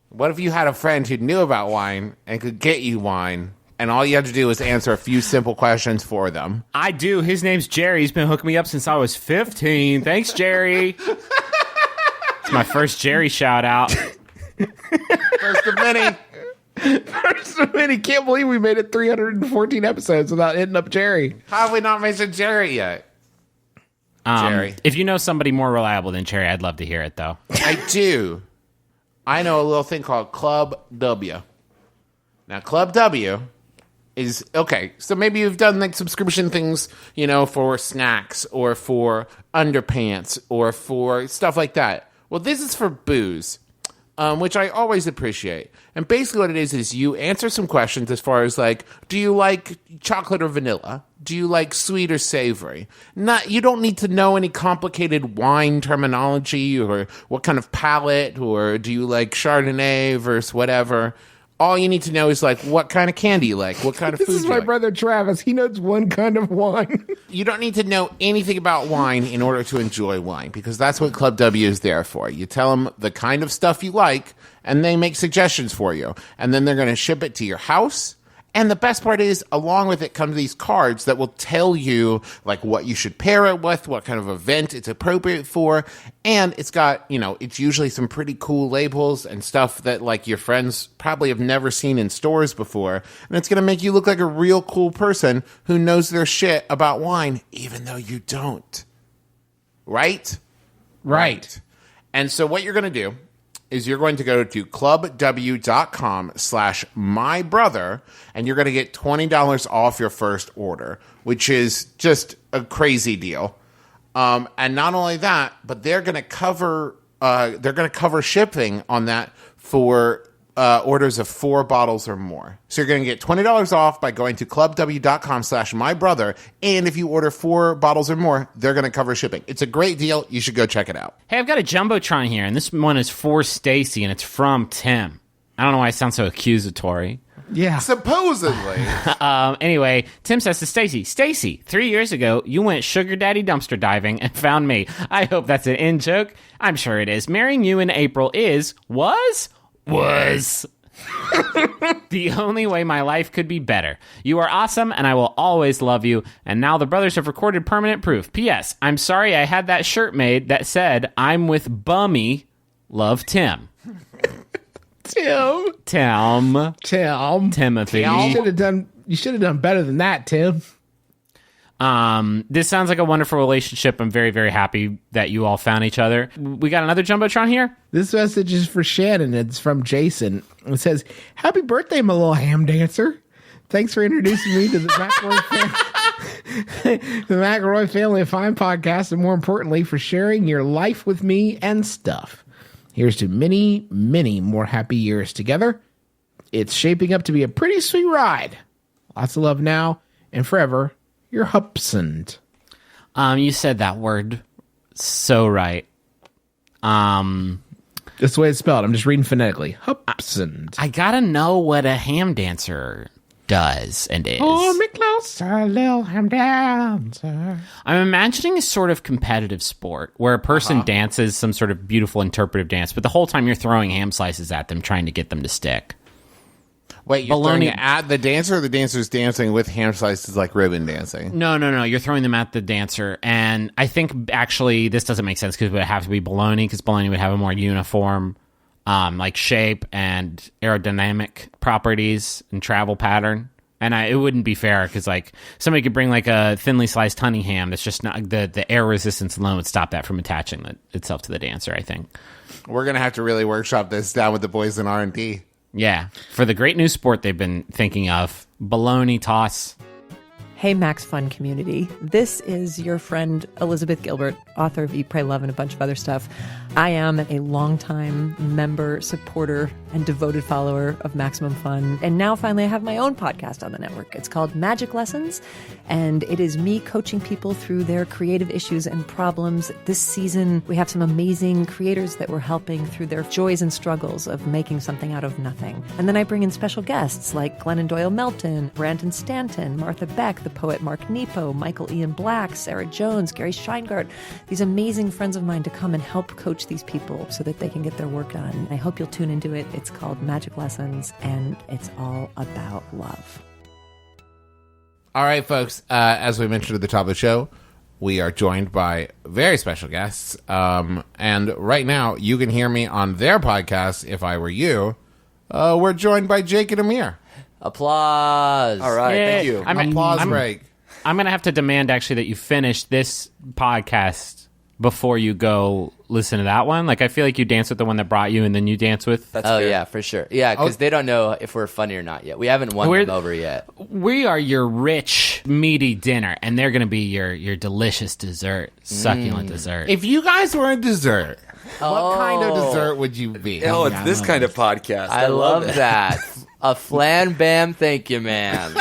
What if you had a friend who knew about wine and could get you wine, and all you had to do was answer a few simple questions for them? I do. His name's Jerry. He's been hooking me up since I was 15. Thanks, Jerry. It's my first Jerry shout out. First of many. First of many. Can't believe we made it 314 episodes without hitting up Jerry. How have we not mentioned Jerry yet? Jerry. If you know somebody more reliable than Jerry, I'd love to hear it, though. I do. I know a little thing called Club W. Now, Club W is... Okay, so maybe you've done like subscription things, for snacks or for underpants or for stuff like that. Well, this is for booze, which I always appreciate. And basically what it is you answer some questions as far as like, do you like chocolate or vanilla? Do you like sweet or savory? You don't need to know any complicated wine terminology or what kind of palate, or do you like Chardonnay versus whatever. All you need to know is like what kind of candy you like, what kind of food This is you my like. brother Travis. He knows one kind of wine. You don't need to know anything about wine in order to enjoy wine, because that's what Club W is there for. You tell them the kind of stuff you like, and they make suggestions for you. And then they're going to ship it to your house. And the best part is, along with it comes these cards that will tell you like what you should pair it with, what kind of event it's appropriate for. And it's got, it's usually some pretty cool labels and stuff that like your friends probably have never seen in stores before. And it's going to make you look like a real cool person who knows their shit about wine, even though you don't. Right? Right. And so what you're going to do is you're going to go to clubw.com/mybrother, and you're going to get $20 off your first order, which is just a crazy deal. And not only that, but they're going to cover shipping on that for orders of 4 bottles or more. So you're going to get $20 off by going to clubw.com/mybrother. And if you order 4 bottles or more, they're going to cover shipping. It's a great deal. You should go check it out. Hey, I've got a Jumbotron here, and this one is for Stacy, and it's from Tim. I don't know why it sounds so accusatory. Yeah. Supposedly. Anyway, Tim says to Stacy, 3 years ago, you went sugar daddy dumpster diving and found me. I hope that's an in joke. I'm sure it is. Marrying you in April was the only way my life could be better. You are awesome, and I will always love you. And now the brothers have recorded permanent proof. P.S. I'm sorry I had that shirt made that said, I'm with Bummy. Love, Tim. Tim. Timothy. You should have done better than that, Tim. This sounds like a wonderful relationship. I'm very, very happy that you all found each other. We got another Jumbotron here. This message is for Shannon. It's from Jason. It says, "Happy birthday, my little ham dancer. Thanks for introducing me to the McElroy Family of Fine podcast, and more importantly, for sharing your life with me and stuff. Here's to many, many more happy years together. It's shaping up to be a pretty sweet ride. Lots of love now and forever. You're Hupsand." You said that word so right. That's the way it's spelled. I'm just reading phonetically. Hupsand. I gotta know what a ham dancer does and is. Hold me closer, little ham dancer. I'm imagining a sort of competitive sport where a person dances some sort of beautiful interpretive dance, but the whole time you're throwing ham slices at them, trying to get them to stick. Wait, you're throwing it at the dancer, or the dancer's dancing with ham slices like ribbon dancing? No. You're throwing them at the dancer. And I think, actually, this doesn't make sense because it would have to be bologna, because bologna would have a more uniform like shape and aerodynamic properties and travel pattern. And it wouldn't be fair because, like, somebody could bring, like, a thinly sliced honey ham that's just not... The air resistance alone would stop that from attaching itself to the dancer, I think. We're going to have to really workshop this down with the boys in R&D. Yeah, for the great new sport they've been thinking of, bologna toss. Hey, Max Fun community. This is your friend Elizabeth Gilbert, author of Eat, Pray, Love, and a bunch of other stuff. I am a longtime member, supporter, and devoted follower of Maximum Fun. And now finally I have my own podcast on the network. It's called Magic Lessons, and it is me coaching people through their creative issues and problems. This season, we have some amazing creators that we're helping through their joys and struggles of making something out of nothing. And then I bring in special guests like Glennon Doyle Melton, Brandon Stanton, Martha Beck, the poet Mark Nepo, Michael Ian Black, Sarah Jones, Gary Scheingart, these amazing friends of mine to come and help coach these people so that they can get their work done. I hope you'll tune into it. It's called Magic Lessons, and it's all about love. All right, folks, as we mentioned at the top of the show, we are joined by very special guests. And right now, you can hear me on their podcast, If I Were You. We're joined by Jake and Amir. Applause. All right, Yeah. thank you. Applause break. I'm going to have to demand, actually, that you finish this podcast before you go listen to that one. Like, I feel like you dance with the one that brought you, and then you dance with... That's Oh, fair. yeah, for sure. Yeah, because they don't know if we're funny or not yet. We haven't won them over yet. We are your rich, meaty dinner, and they're going to be your delicious dessert, succulent dessert. If you guys were a dessert, what kind of dessert would you be? Oh, it's this kind of podcast. I love it. that. A flan bam, thank you, man.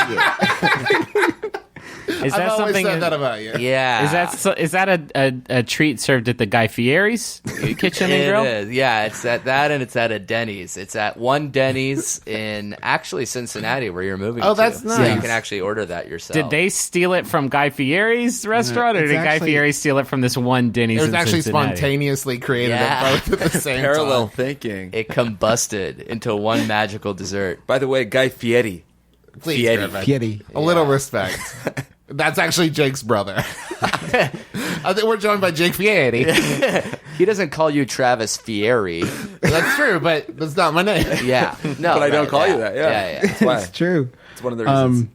Is I've that always something? said that about you. Yeah. Is that a treat served at the Guy Fieri's Kitchen and Grill? It is. Yeah, it's at that, and it's at a Denny's. It's at one Denny's in actually Cincinnati, where you're moving. Oh, to. that's So nice. you can actually order that yourself. Did they steal it from Guy Fieri's restaurant, or it's did Guy actually- Fieri steal it from this one Denny's? It was in actually Cincinnati? spontaneously created Yeah. at both at the same Parallel time. thinking. It combusted into one magical dessert. By the way, Guy Fieri. Please, Fieri. Griffin. Kitty. A little respect. That's actually Jake's brother. I think we're joined by Jake Fieri. He doesn't call you Travis Fieri. That's true, but that's not my name. Yeah. No, But I don't right, call yeah. you that, yeah. Yeah, That's why. It's true. It's one of the reasons.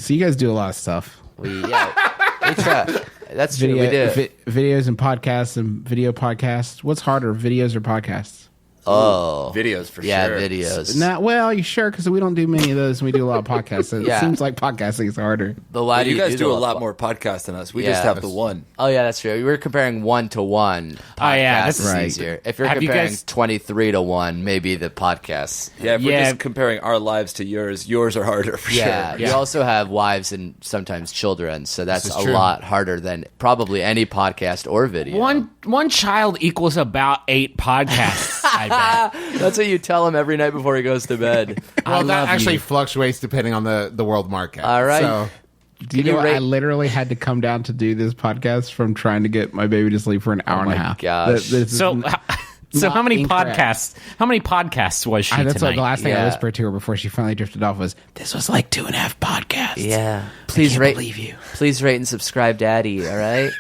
So you guys do a lot of stuff. We try. That's true. We do. Videos and podcasts and video podcasts. What's harder, videos or podcasts? Oh. Videos for Yeah, sure. videos. Not well. You sure? Because we don't do many of those, and we do a lot of podcasts. So Yeah. It seems like podcasting is harder. But why But do you guys do do the a lot more podcasts than us. We Yeah. just have the one. Oh yeah, that's true. We were comparing 1-to-1. Oh, yeah, Podcast that's is right. easier. If you're Have you comparing guys- 23-to-1, maybe the podcasts. Yeah, if we're Yeah. just comparing our lives to yours are harder for Yeah, sure. you also have wives and sometimes children, so that's is a true. lot harder than probably any podcast or video. One child equals about 8 podcasts. I bet. That's what you tell him every night before he goes to bed. Well, that love actually you. fluctuates depending on the world market. All right. So, Do you Can you know rate- I literally had to come down to do this podcast from trying to get my baby to sleep for an hour and a my half. gosh. This is So, not how many incorrect. podcasts? How many podcasts was she That's tonight? what the last thing I Yeah. whispered to her before she finally drifted off was, "This was like 2.5 podcasts." Yeah. Please can't rate. believe you. Please rate and subscribe, Daddy. All right.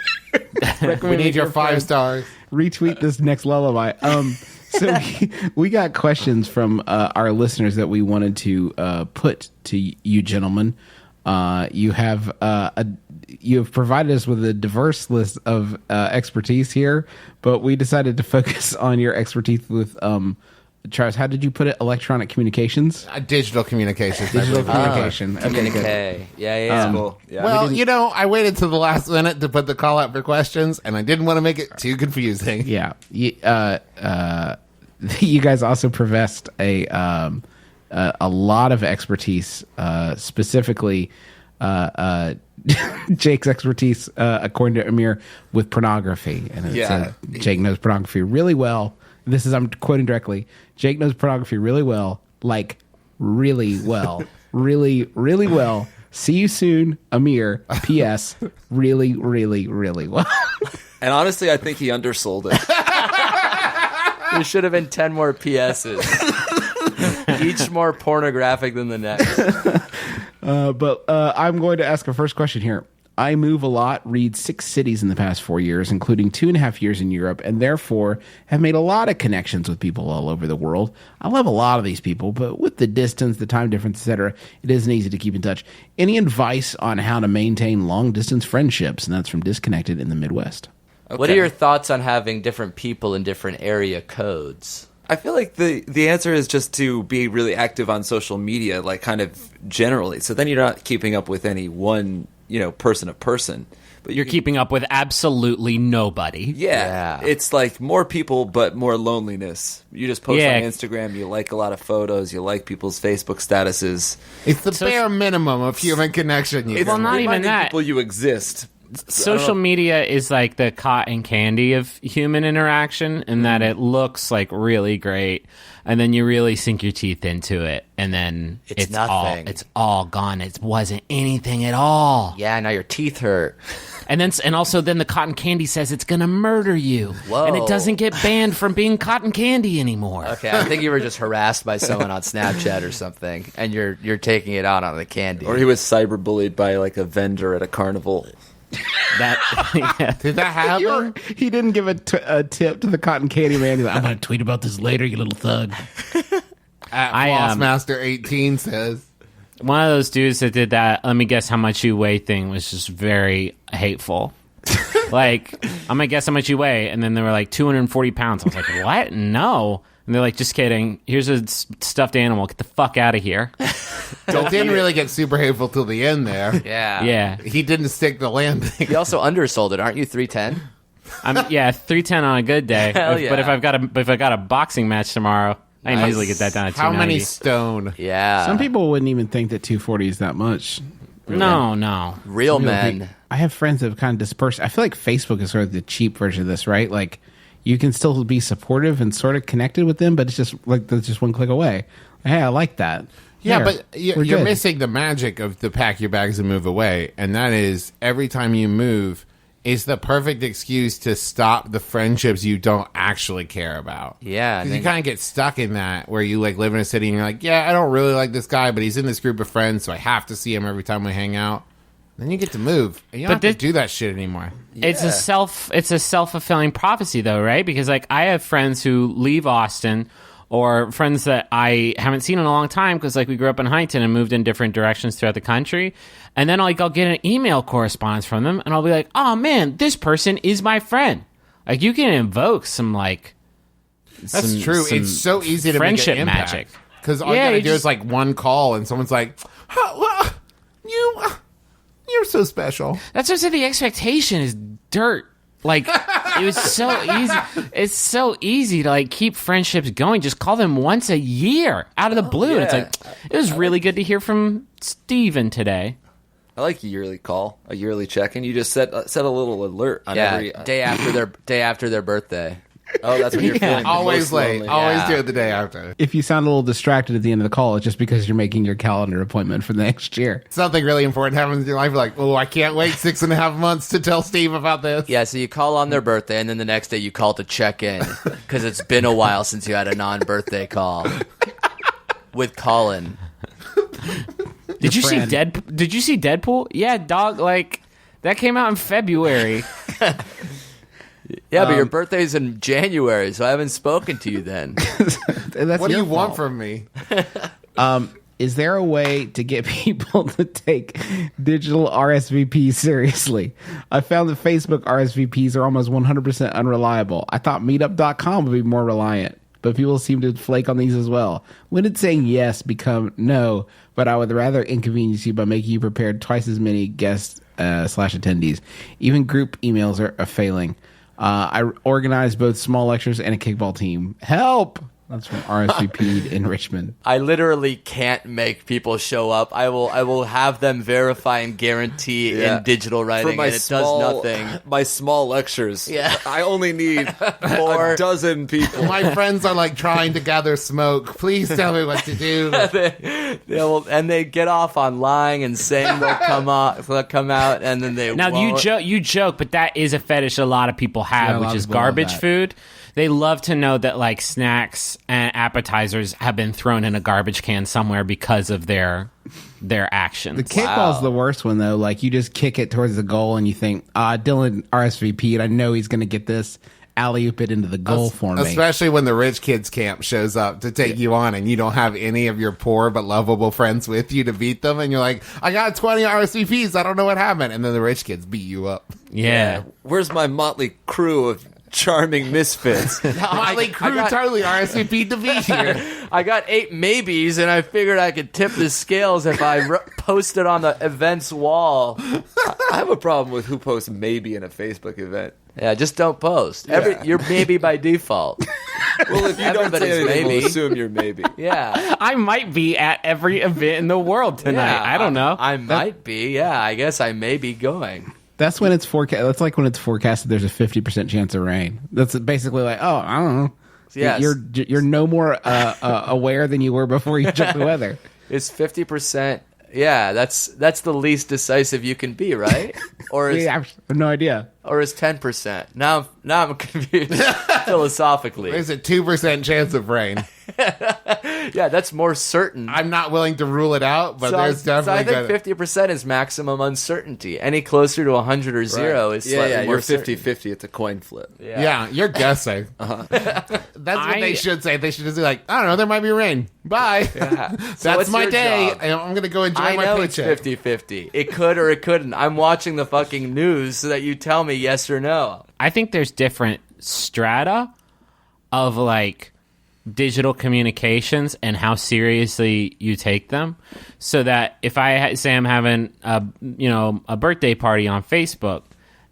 we need your 5 stars. Retweet this next lullaby. So we got questions from our listeners that we wanted to put to you gentlemen. You have provided us with a diverse list of expertise here, but we decided to focus on your expertise with Travis. How did you put it? Electronic communications, Digital communications. digital I believe. communication. Okay, good. Communique. Yeah. Cool. Yeah. Well, I waited till the last minute to put the call out for questions, and I didn't want to make it too confusing. Yeah. You guys also professed a lot of expertise, specifically Jake's expertise, according to Amir, with pornography. And it said Jake knows pornography really well. I'm quoting directly. Jake knows pornography really well, like really well, really, really well. See you soon, Amir. P.S. Really, really, really well. And honestly, I think he undersold it. There should have been 10 more PSs. Each more pornographic than the next. But I'm going to ask a first question here. I move a lot, read 6 cities in the past 4 years, including 2.5 years in Europe, and therefore have made a lot of connections with people all over the world. I love a lot of these people, but with the distance, the time difference, etc., it isn't easy to keep in touch. Any advice on how to maintain long-distance friendships? And that's from Disconnected in the Midwest. What are your thoughts on having different people in different area codes? I feel like the answer is just to be really active on social media, like kind of generally. So then you're not keeping up with any one, person to person. But You're keeping up with absolutely nobody. Yeah. It's like more people, but more loneliness. You just post on Instagram, you like a lot of photos, you like people's Facebook statuses. It's the bare minimum of human connection. Well, not even Reminding that. people you exist. Social media is like the cotton candy of human interaction in that it looks like really great, and then you really sink your teeth into it, and then It's nothing. It's all gone. It wasn't anything at all. Yeah, now your teeth hurt. And also the cotton candy says it's gonna murder you, Whoa. and it doesn't get banned from being cotton candy anymore. Okay, I think you were just harassed by someone on Snapchat or something, and you're taking it out on the candy. Or he was cyberbullied by like a vendor at a carnival. Did that happen? He didn't give a tip to the cotton candy man. He's like, I'm going to tweet about this later, you little thug. Flossmaster 18 says. One of those dudes that did that let me guess how much you weigh thing was just very hateful. Like, I'm going to guess how much you weigh, and then they were like 240 pounds. I was like, what? No. And they're like, just kidding. Here's a stuffed animal. Get the fuck out of here. It didn't really get super hateful till the end there. Yeah. Yeah. He didn't stick the landing. You also undersold it, aren't you? 310. 310 on a good day. Hell yeah. But if I got a boxing match tomorrow, I can easily get that down at 290. How many stone? Yeah. Some people wouldn't even think that 240 is that much. No. Real Some people men. think- I have friends that have kind of dispersed. I feel like Facebook is sort of the cheap version of this, right? Like, you can still be supportive and sort of connected with them, but it's just like that's just one click away. Hey, I like that. Yeah, There, but we're you're good. missing the magic of the pack your bags and move away. And that is every time you move is the perfect excuse to stop the friendships you don't actually care about. Yeah, Because you kind of get stuck in that where you like live in a city and you're like, yeah, I don't really like this guy, but he's in this group of friends, so I have to see him every time we hang out. Then you get to move. And you don't But have to do that shit anymore. It's a self-fulfilling prophecy though, right? Because like I have friends who leave Austin or friends that I haven't seen in a long time because like we grew up in Huntington and moved in different directions throughout the country. And then I'll get an email correspondence from them and I'll be like, oh man, this person is my friend. Like you can invoke some like That's true. It's so easy to friendship make an impact. magic. Because all you gotta do is like one call and someone's like, you're so special. That's what I said. The expectation is dirt. Like it was so easy. It's so easy to like keep friendships going. Just call them once a year out of the blue. And it's like it was really good to hear from Steven today. I like a yearly call, a yearly check-in. You just set a little alert on every day after their birthday. Oh, that's when you're feeling the Always most late. lonely. Always do it the day after. If you sound a little distracted at the end of the call, it's just because you're making your calendar appointment for the next year. Something really important happens in your life. You're like, oh, I can't wait 6.5 months to tell Steve about this. Yeah, so you call on their birthday, and then the next day you call to check in because it's been a while since you had a non-birthday call with Colin. Did you see friend. Did you see Deadpool? Yeah, dog. Like that came out in February. Yeah, but your birthday's in January, so I haven't spoken to you then. That's What do your you want fault. from me? Is there a way to get people to take digital RSVP seriously? I found that Facebook RSVPs are almost 100% unreliable. I thought meetup.com would be more reliant, but people seem to flake on these as well. When did saying yes become no, but I would rather inconvenience you by making you prepare twice as many guests / attendees. Even group emails are failing. I organized both small lectures and a kickball team. Help! That's from RSVP in Richmond. I literally can't make people show up. I will have them verify and guarantee in digital writing, and it does nothing. My small lectures. Yeah. I only need a dozen people. My friends are like trying to gather smoke. Please tell me what to do. They get off on lying and saying they'll come out, and then they Now won't. you joke, but that is a fetish a lot of people have, Yeah, a lot which of is people love garbage that. food. They love to know that like snacks and appetizers have been thrown in a garbage can somewhere because of their actions. The kickball's the worst one, though. Like, you just kick it towards the goal and you think, Dylan RSVP'd. I know he's going to get this. Alley-oop it into the goal for me. Especially when the rich kids camp shows up to take you on and you don't have any of your poor but lovable friends with you to beat them. And you're like, I got 20 RSVPs. I don't know what happened. And then the rich kids beat you up. Yeah. Where's my motley crew of charming misfits. Motley Crue totally RSVP'd to be here. I got 8 maybes, and I figured I could tip the scales if I posted on the event's wall. I have a problem with who posts maybe in a Facebook event. Yeah, just don't post. You're maybe by default. Well, if you don't say Everybody's anything, maybe. we'll assume you're maybe. Yeah. I might be at every event in the world tonight. Yeah, I don't know. I might be. Yeah, I guess I may be going. That's when it's forecast. That's like when it's forecasted. There's a 50% chance of rain. That's basically like, oh, I don't know. Yes. You're no more aware than you were before you checked the weather. It's 50%. Yeah, that's the least decisive you can be, right? Or is I have no idea. or is 10%? Now I'm confused philosophically. There's a 2% chance of rain. Yeah, that's more certain. I'm not willing to rule it out, but there's definitely I think 50% is maximum uncertainty. Any closer to 100 or 0 is slightly more you're certain. 50-50. It's a coin flip. Yeah, you're guessing. That's what they should say. They should just be like, I don't know, there might be rain. Bye. Yeah. So That's what's my your day. job? And I'm going to go enjoy I my know paycheck. it's 50-50. It could or it couldn't. I'm watching the fucking news so that you tell me yes or no. I think there's different strata of like digital communications and how seriously you take them. So that if I say I'm having a birthday party on Facebook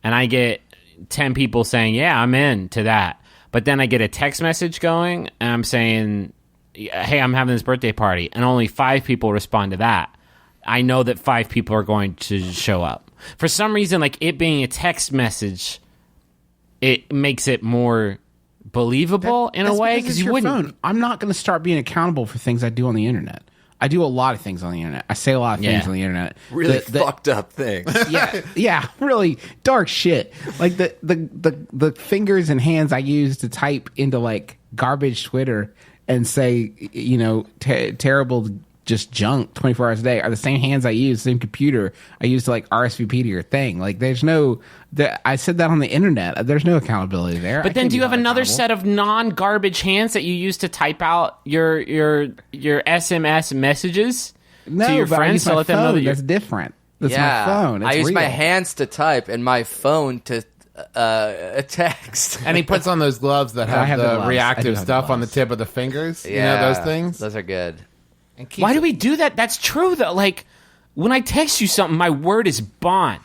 and I get 10 people saying, yeah, I'm in to that. But then I get a text message going and I'm saying, hey, I'm having this birthday party, and only 5 people respond to that. I know that 5 people are going to show up. For some reason, like it being a text message, it makes it more believable in a way, because you wouldn't. Phone. I'm not going to start being accountable for things I do on the internet. I do a lot of things on the internet. I say a lot of things on the internet. Really fucked up things. Yeah, really dark shit. Like the fingers and hands I use to type into like garbage Twitter and say, terrible just junk 24 hours a day are the same hands I use, same computer I use to like RSVP to your thing. Like there's no, I said that on the internet. There's no accountability there. But then do you have another set of non-garbage hands that you use to type out your SMS messages to your but I friends use to my let them know phone. that you're... That's different. That's Yeah, my phone. It's I use real. my hands to type and my phone to text. And he puts on those gloves that I have have the the gloves. I do reactive have stuff the on the gloves. tip of the fingers. Yeah, You know those things? Those are good. And keeps Why do it- we do that? That's true, though. Like, when I text you something, my word is bond.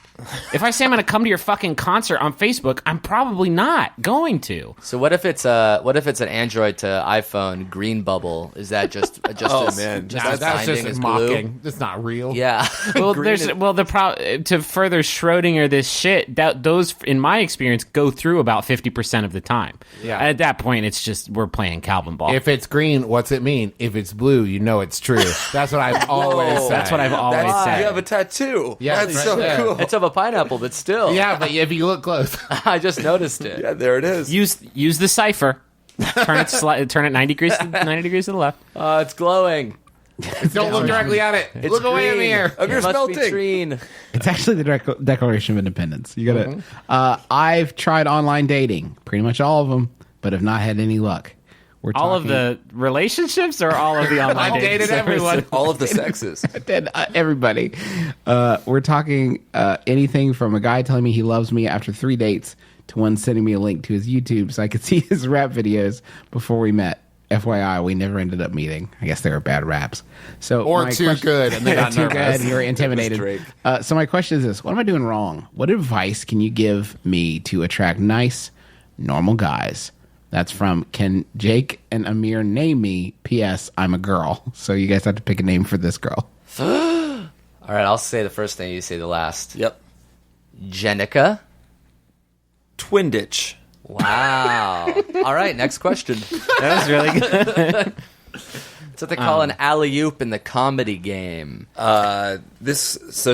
If I say I'm going to come to your fucking concert on Facebook, I'm probably not going to. So what if it's an Android to iPhone green bubble? Is that just Oh, as, man. just Nah, as that's binding just as mocking. glue? It's not real. Yeah. Well, Green there's is- to further Schrodinger this shit. Those, in my experience, go through about 50% of the time. Yeah. At that point, it's just we're playing Calvin ball. If it's green, what's it mean? If it's blue, you know it's true. That's what I've always said. That's what I've always said. You have a tattoo. Yeah, That's right so there. cool. It's of a pineapple, but still. Yeah, but if you look close. I just noticed it. Yeah, there it is. Use the cipher. Turn it 90 degrees to the left. It's glowing. Don't look directly at it. It's look away, green. Amir. Amir, It must be smelting. green. It's actually the Declaration of Independence. You got to. I've tried online dating, pretty much all of them, but have not had any luck. We're All of talking- the relationships or all of the online I dating dated services? everyone. All of the sexes. Then, everybody. We're talking anything from a guy telling me he loves me after 3 dates to one sending me a link to his YouTube so I could see his rap videos before we met. FYI, we never ended up meeting. I guess they were bad raps. So Or my too question- good, and they got too good, nervous. and you were intimidated. Drake. So my question is this: what am I doing wrong? What advice can you give me to attract nice, normal guys? That's from Can Jake and Amir name me? P.S. I'm a girl. So you guys have to pick a name for this girl. All right, I'll say the first thing. You say the last. Yep. Jenica. Twinditch. Wow. All right, next question. That was really good. It's what they call an alley-oop in the comedy game. So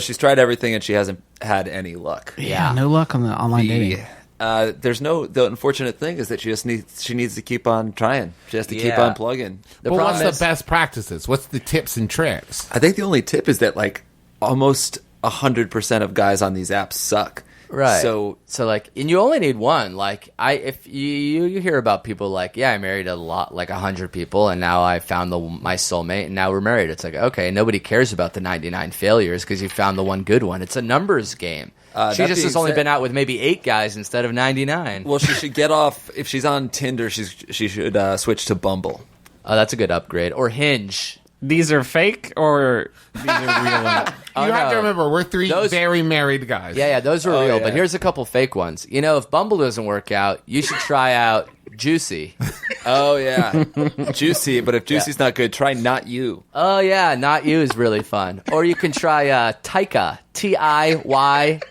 she's tried everything and she hasn't had any luck. Yeah, no luck on the online dating. The unfortunate thing is that she needs to keep on trying. She has to keep Yeah. on plugging. The But what's problem the is, best practices? What's the tips and tricks? I think the only tip is that like almost 100% of guys on these apps suck. Right. So So like, and you only need one. Like, if you hear about people like, yeah, I married a lot, like 100 people, and now I found my soulmate, and now we're married. It's like, okay, nobody cares about the 99 failures because you found the one good one. It's a numbers game. She that just being has only said- been out with maybe 8 guys instead of 99. well, she should get off. If she's on Tinder, she should switch to Bumble. Oh, that's a good upgrade. Or Hinge. These are fake or these are real? You have to no. remember, we're 3 Those- very married guys. Yeah, those are real. yeah. But here's a couple fake ones. You know, if Bumble doesn't work out, you should try out Juicy. Oh yeah, Juicy. But if Juicy's not good, try Not You. Oh, yeah, Not You is really fun. Or you can try Tiykah, Tiykah.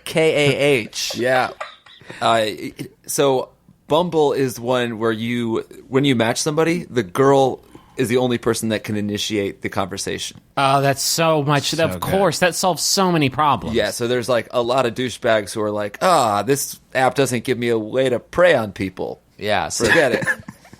Yeah. So Bumble is one where when you match somebody, the girl is the only person that can initiate the conversation. Oh, that's so much. So of good. course, that solves so many problems. Yeah, so there's like a lot of douchebags who are like, this app doesn't give me a way to prey on people. Yeah, so Forget it.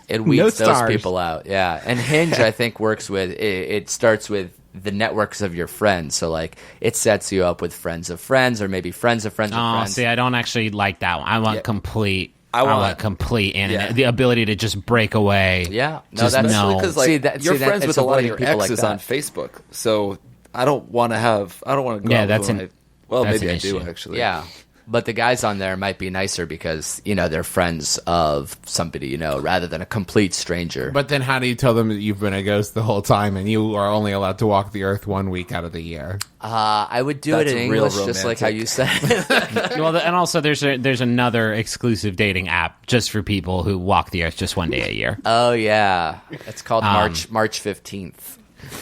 it weeds those stars. people out. Yeah, and Hinge, I think, works with it starts with the networks of your friends. So, like, it sets you up with friends of friends, or maybe friends of friends of Oh, friends. see, I don't actually like that one. I want Yeah. complete. I I want- want complete internet. Yeah. The ability to just break away. Yeah, no, Just that's no. Because like See, you're friends it's with a lot of avoiding your people like exes that. on Facebook, so I don't want to go Yeah, out that's with an- well, that's maybe an I do issue. actually. Yeah. But the guys on there might be nicer because, you know, they're friends of somebody you know rather than a complete stranger. But then how do you tell them that you've been a ghost the whole time and you are only allowed to walk the earth 1 week out of the year? I would do That's it in real English just like how romantic. you said. Well, and also there's another exclusive dating app just for people who walk the earth just one day a year. Oh, yeah. It's called March 15th.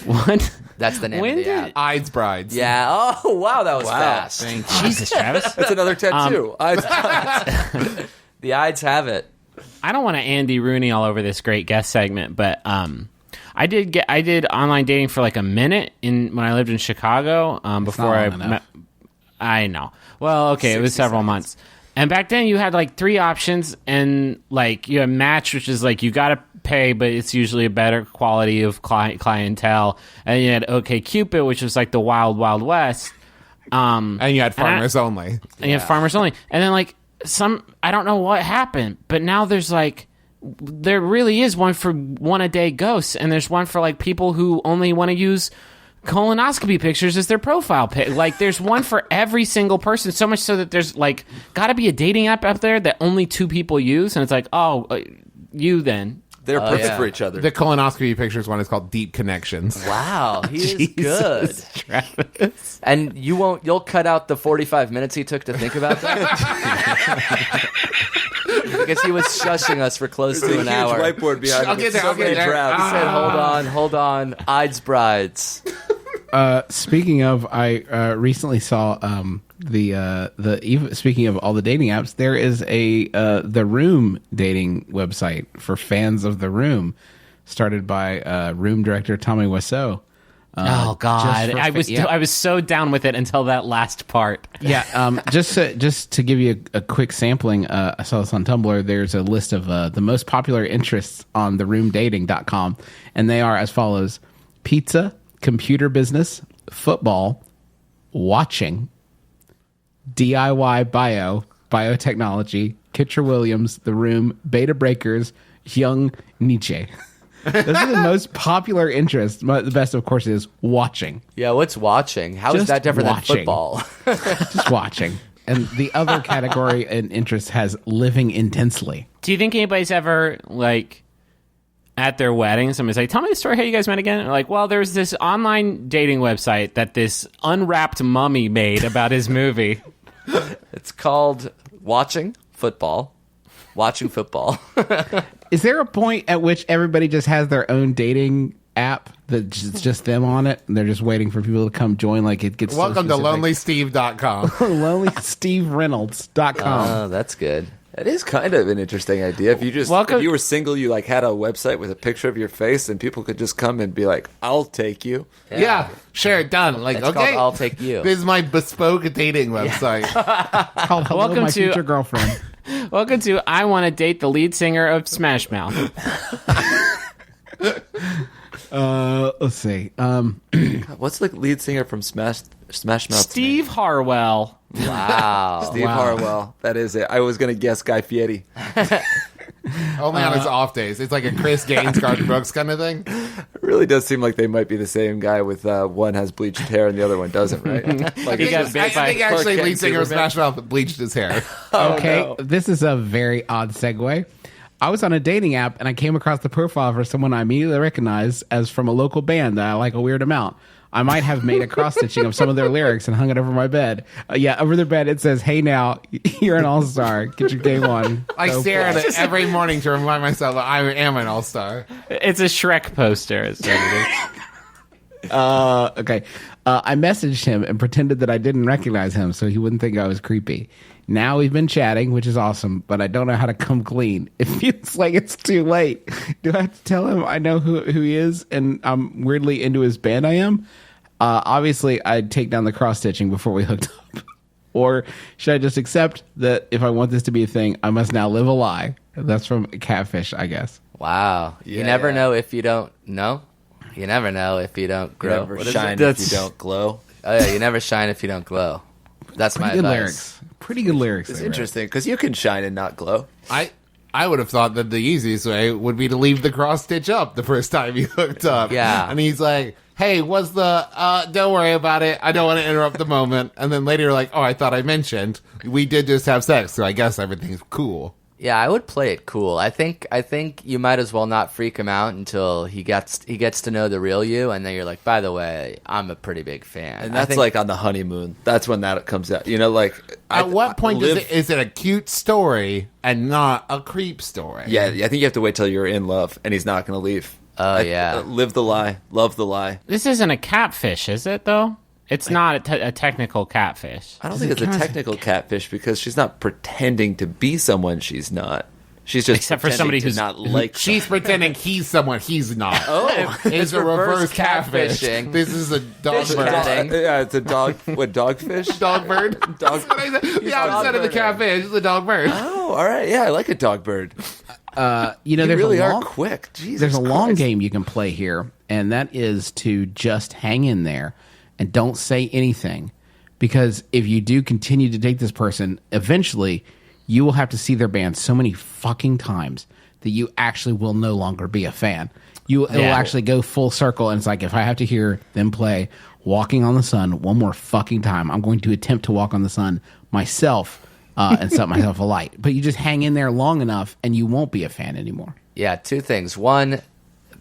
What? That's the name When of the did- app. Ides Brides. Yeah. Oh, wow. That was fast. Jesus, Travis. That's another tattoo. The Ides have it. I don't want to Andy Rooney all over this great guest segment, but I did online dating for like a minute when I lived in Chicago before I long enough. met. I know. Well, okay, it was several months. And back then you had like 3 options, and like you had Match, which is like you got to pay, but it's usually a better quality of clientele. And you had OkCupid, which was like the wild, wild west. And you had And I- farmers only. And you have farmers only. And then like I don't know what happened, but now there really is one for one a day ghosts, and there's one for like people who only want to use colonoscopy pictures as their profile pic. Like there's one for every single person, so much so that there's like got to be a dating app out there that only 2 people use, and it's like, you then. They're perfect yeah. for each other. The colonoscopy pictures one is called Deep Connections. Wow. He is good. Jesus, Travis. And you'll cut out the 45 minutes he took to think about that? Because he was shushing us for close There's to a an huge hour. whiteboard behind I'll him get with there, so I'll get many there. drafts. He said, hold on, Ides Brides. Speaking of, I recently saw speaking of all the dating apps, there is the Room dating website for fans of The Room, started by Room director Tommy Wiseau. Oh God, just for I was so down with it until that last part. Yeah, just to give you a quick sampling, I saw this on Tumblr. There's a list of the most popular interests on theroomdating.com, and they are as follows: pizza, computer business, football, watching, DIY biotechnology, Kitcher Williams, The Room, Beta Breakers, Young Nietzsche. Those are the most popular interests. The best, of course, is watching. Yeah, what's watching? How is Just that different watching. than football? Just watching. And the other category and interest has living intensely. Do you think anybody's ever like at their wedding, somebody's like, "Tell me the story how you guys met again"? And like, well, there's this online dating website that this unwrapped mummy made about his movie. It's called Watching Football. Watching Football. Is there a point at which everybody just has their own dating app that's just them on it, and they're just waiting for people to come join? Like it gets Welcome to so specific. LonelySteve.com. LonelySteveReynolds.com. Oh, that's good. That is kind of an interesting idea. If Welcome- if you were single, you like had a website with a picture of your face, and people could just come and be like, "I'll take you." Yeah, sure, done. Like, It's okay, called I'll Take You. This is my bespoke dating website. Called Hello, Welcome My to- Future Girlfriend. Welcome to I Want to Date the Lead Singer of Smash Mouth. Let's see. What's the lead singer from Smash Mouth? Steve Harwell. Wow. Steve Harwell. That is it. I was going to guess Guy Fieri. Only on his off days. It's like a Chris Gaines, Garth Brooks kind of thing. It really does seem like they might be the same guy with one has bleached hair and the other one doesn't, right? Like He got it's bit just- by- I think actually Clark lead singer of Kent Smash Mouth bleached his hair. Okay, this is a very odd segue. I was on a dating app and I came across the profile for someone I immediately recognized as from a local band that I like a weird amount. I might have made a cross-stitching of some of their lyrics and hung it over my bed. Over their bed it says, "Hey now, you're an all-star. Get your game on." I Go stare play. at it every morning to remind myself that I am an all-star. It's a Shrek poster. It's what it is. Okay. I messaged him and pretended that I didn't recognize him so he wouldn't think I was creepy. Now we've been chatting, which is awesome, but I don't know how to come clean. It feels like it's too late. Do I have to tell him I know who he is and I'm weirdly into his band I am? Obviously, I'd take down the cross-stitching before we hooked up. Or should I just accept that if I want this to be a thing, I must now live a lie? That's from Catfish, I guess. Wow. You never know if you don't know. You never know if you don't You grow. never What is shine it? if you don't glow. Oh, yeah, you never shine if you don't glow. That's my Pretty good advice. lyrics. Pretty good lyrics. It's there, Red. interesting because you can shine and not glow. I would have thought that the easiest way would be to leave the cross stitch up the first time you hooked up. Yeah. And he's like, "Hey, what's the, don't worry about it. I don't want to interrupt the moment." And then later you're like, "Oh, I thought I mentioned we did just have sex, so I guess everything's cool." Yeah, I would play it cool. I think you might as well not freak him out until he gets to know the real you, and then you're like, by the way, I'm a pretty big fan. And I that's think- like on the honeymoon. That's when that comes out. You know, like At what point live- is it a cute story and not a creep story? Yeah, I think you have to wait till you're in love, and he's not going to leave. Oh, yeah. Live the lie, love the lie. This isn't a catfish, is it, though? It's not a technical catfish. I don't think it's a technical catfish because she's not pretending to be someone she's not. She's just Except for pretending somebody to who's- not like. She's pretending he's someone he's not. Oh, It's a reverse catfish. catfishing. This is a dog Fish bird. catting. Yeah, it's a dog. What dogfish? Dog bird. Dog. That's what I said. The opposite of the birding. catfish is the dog bird. Oh, all right. Yeah, I like a dog bird. There's You really a are long, quick. Jesus There's a long Christ. game you can play here, and that is to just hang in there and don't say anything. Because if you do continue to date this person, eventually you will have to see their band so many fucking times that you actually will no longer be a fan. It'll actually go full circle, and it's like, if I have to hear them play Walking on the Sun one more fucking time, I'm going to attempt to walk on the sun myself and set myself alight. But you just hang in there long enough, and you won't be a fan anymore. Yeah, two things. One,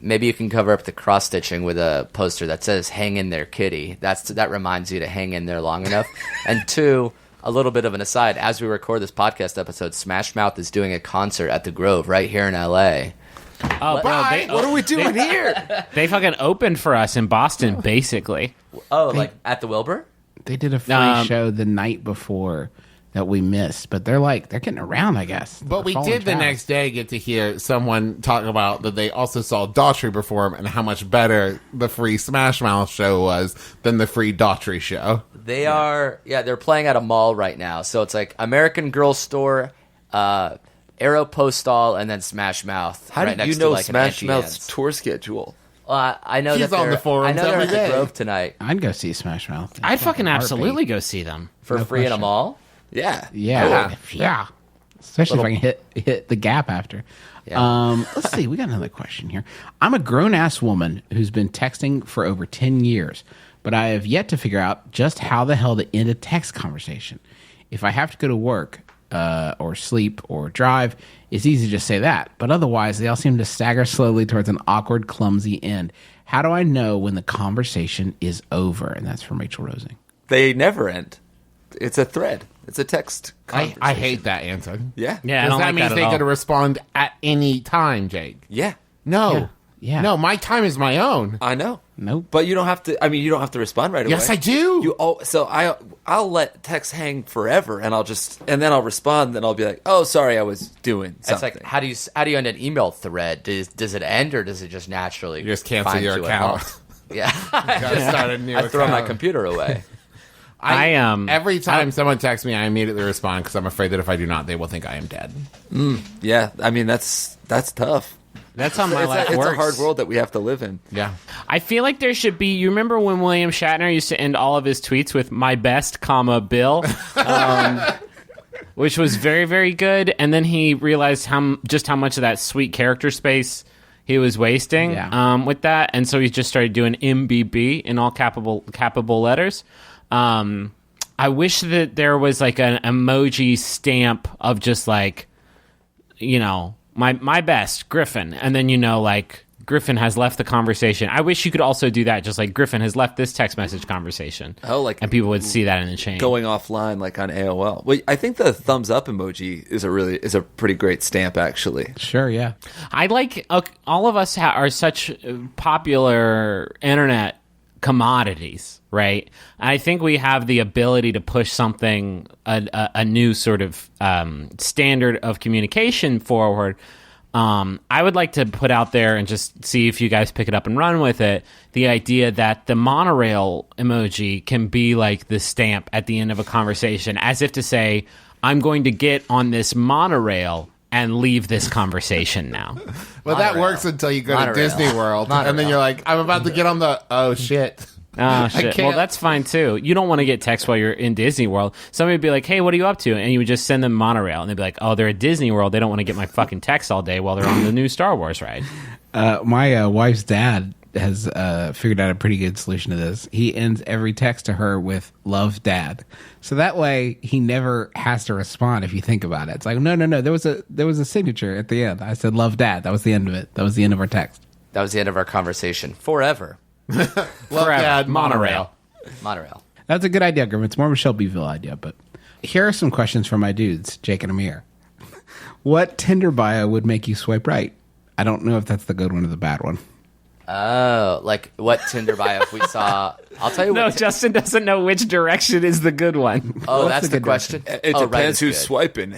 maybe you can cover up the cross stitching with a poster that says "Hang in there, kitty." That reminds you to hang in there long enough. And two, a little bit of an aside: as we record this podcast episode, Smash Mouth is doing a concert at the Grove right here in LA. Oh, Bye. What are we doing here? They fucking opened for us in Boston, basically. Oh, like at the Wilbur? They did a free show the night before that we missed, but they're getting around, I guess. But They're we following did the tracks. next day get to hear someone talk about that they also saw Daughtry perform and how much better the free Smash Mouth show was than the free Daughtry show. They are, they're playing at a mall right now. So it's like American Girl Store, Aero Postal, and then Smash Mouth. How right do you next know to like Smash an Mouth's Antians. tour schedule? I know He's that on the they're- forums I know they're every at the day. Grove tonight I'd go see Smash Mouth. I'd fucking Heartbeat. absolutely go see them. for No free in a question. mall. Yeah. Yeah. Especially if I can hit the gap after. Yeah. Let's see. We got another question here. I'm a grown-ass woman who's been texting for over 10 years, but I have yet to figure out just how the hell to end a text conversation. If I have to go to work or sleep or drive, it's easy to just say that. But otherwise, they all seem to stagger slowly towards an awkward, clumsy end. How do I know when the conversation is over? And that's from Rachel Rosing. They never end. It's a thread. It's a text. I hate that answer. Yeah. Yeah, I Because don't that like means that they at all. could respond at any time, Jake. Yeah. No. Yeah. No, my time is my own. I know. Nope. But you don't have to. I mean, you don't have to respond right away. Yes, I do. I'll let text hang forever, and then I'll respond, and I'll be like, "Oh, sorry, I was doing It's something." like how do you end an email thread? Does it end or does it just naturally You just cancel find your to a account. halt? Yeah, Gotta start a new I throw my account. computer away. Every time someone texts me, I immediately respond because I'm afraid that if I do not, they will think I am dead. Yeah, I mean that's tough. That's how my life It's works. a hard world that we have to live in. Yeah. I feel like there should be. You remember when William Shatner used to end all of his tweets with "My best, comma Bill," which was very, very good. And then he realized how much of that sweet character space he was wasting with that, and so he just started doing MBB in all capital letters. I wish that there was like an emoji stamp of just like, my best, Griffin, and then like. Griffin has left the conversation. I wish you could also do that, just like Griffin has left this text message conversation. Oh, like and people would see that in the chain. Going offline, like on AOL. Well, I think the thumbs up emoji is a pretty great stamp, actually. Sure, yeah. I like all of us are such popular internet commodities, right? I think we have the ability to push something a new sort of standard of communication forward. I would like to put out there and just see if you guys pick it up and run with it, the idea that the monorail emoji can be like the stamp at the end of a conversation, as if to say, I'm going to get on this monorail and leave this conversation now. Well, that works until you go to Disney World, and then you're like, I'm about to get on the, oh, shit. Oh, shit. Well, that's fine, too. You don't want to get text while you're in Disney World. Somebody would be like, hey, what are you up to? And you would just send them monorail. And they'd be like, oh, they're at Disney World. They don't want to get my fucking text all day while they're on the new Star Wars ride. My wife's dad has figured out a pretty good solution to this. He ends every text to her with "Love, Dad," so that way he never has to respond. If you think about it, it's like no. There was a signature at the end. I said "Love, Dad." That was the end of it. That was the end of our text. That was the end of our conversation. Forever. Love, Dad, monorail. Monorail. That's a good idea, Grim. It's more of a Shelbyville idea, but here are some questions from my dudes, Jake and Amir. What Tinder bio would make you swipe right? I don't know if that's the good one or the bad one. Oh, like what Tinder bio if we saw... I'll tell you what... No, Justin doesn't know which direction is the good one. Oh, that's the question? It right depends who's good. swiping.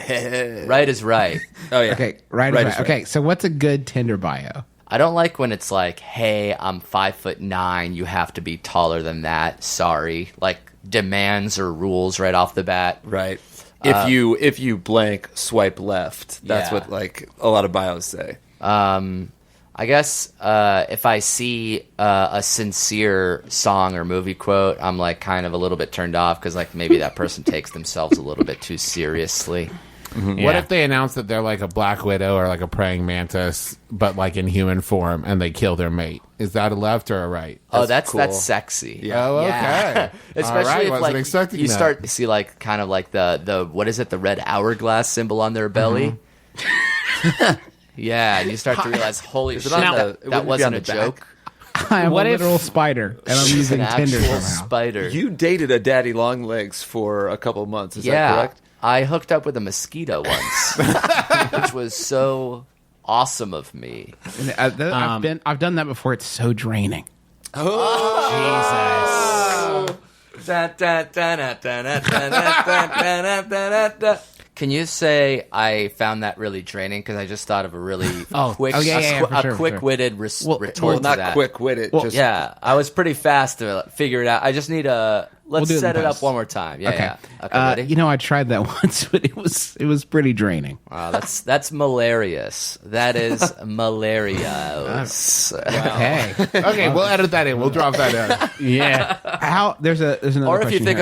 Right is right. Oh, yeah. Okay, right. Okay, so what's a good Tinder bio? I don't like when it's like, hey, I'm 5'9", you have to be taller than that. Sorry. Like demands or rules right off the bat. Right. If you blank, swipe left. That's Yeah. what like a lot of bios say. I guess if I see a sincere song or movie quote, I'm like kind of a little bit turned off because like maybe that person takes themselves a little bit too seriously. Mm-hmm. What if they announce that they're like a black widow or like a praying mantis, but like in human form, and they kill their mate? Is that a left or a right? That's cool. sexy. Yeah. Oh, okay. Especially All right, if wasn't like expecting you that. start to see like kind of like the what is it, the red hourglass symbol on their belly. Yeah, and you start to realize, holy shit, on Now- the- it that wouldn't be on wasn't a the back? joke. I am What a if- literal spider, and I'm using An Tinder actual somehow. spider. You dated a daddy long legs for a couple of months. Is that Yeah, correct? I hooked up with a mosquito once, which was so awesome of me. And I've done that before. It's so draining. Can you say I found that really draining? Because I just thought of a really quick, for sure, quick-witted retort to Not that. quick-witted. just Yeah, I was pretty fast to figure it out. I just need a. Let's do it in set it up post. one more time. Yeah, Okay. yeah. Okay, ready? I tried that once, but it was pretty draining. Wow, that's malarious. That is malarious. Okay. Okay, we'll edit that in. We'll drop that in. Yeah. There's another Or if you question think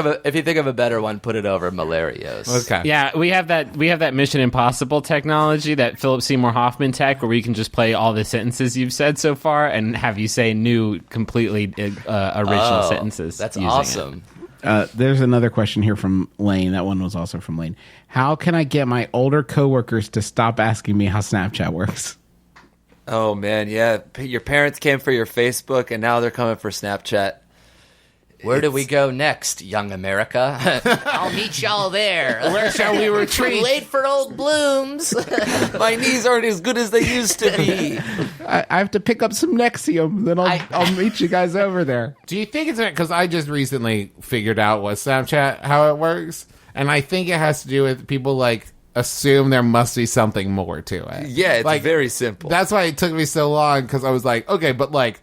here. of a better one, put it over malarios. Okay. Yeah, we have that Mission Impossible technology, that Philip Seymour Hoffman tech, where you can just play all the sentences you've said so far and have you say new, completely original sentences. That's using awesome. There's another question here from Lane. That one was also from Lane. How can I get my older coworkers to stop asking me how Snapchat works? Oh man, yeah. Your parents came for your Facebook, and now they're coming for Snapchat. Where do we go next, young America? I'll meet y'all there. Where shall we retreat? Late for old blooms. My knees aren't as good as they used to be. I have to pick up some Nexium, then I'll meet you guys over there. Do you think it's because I just recently figured out what Snapchat, how it works, and I think it has to do with people like assume there must be something more to it. Yeah, it's Like, very simple. That's why it took me so long, because I was like, okay, but like,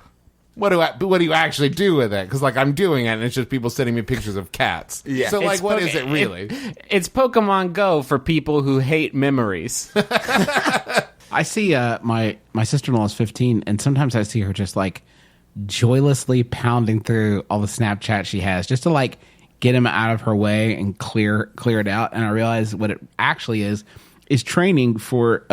what do you actually do with it? Because like I'm doing it, and it's just people sending me pictures of cats. Yeah. So like, It's what po- is it really? It's Pokemon Go for people who hate memories. I see my sister-in-law is 15, and sometimes I see her just like joylessly pounding through all the Snapchat she has just to like get him out of her way and clear it out. And I realized what it actually is training for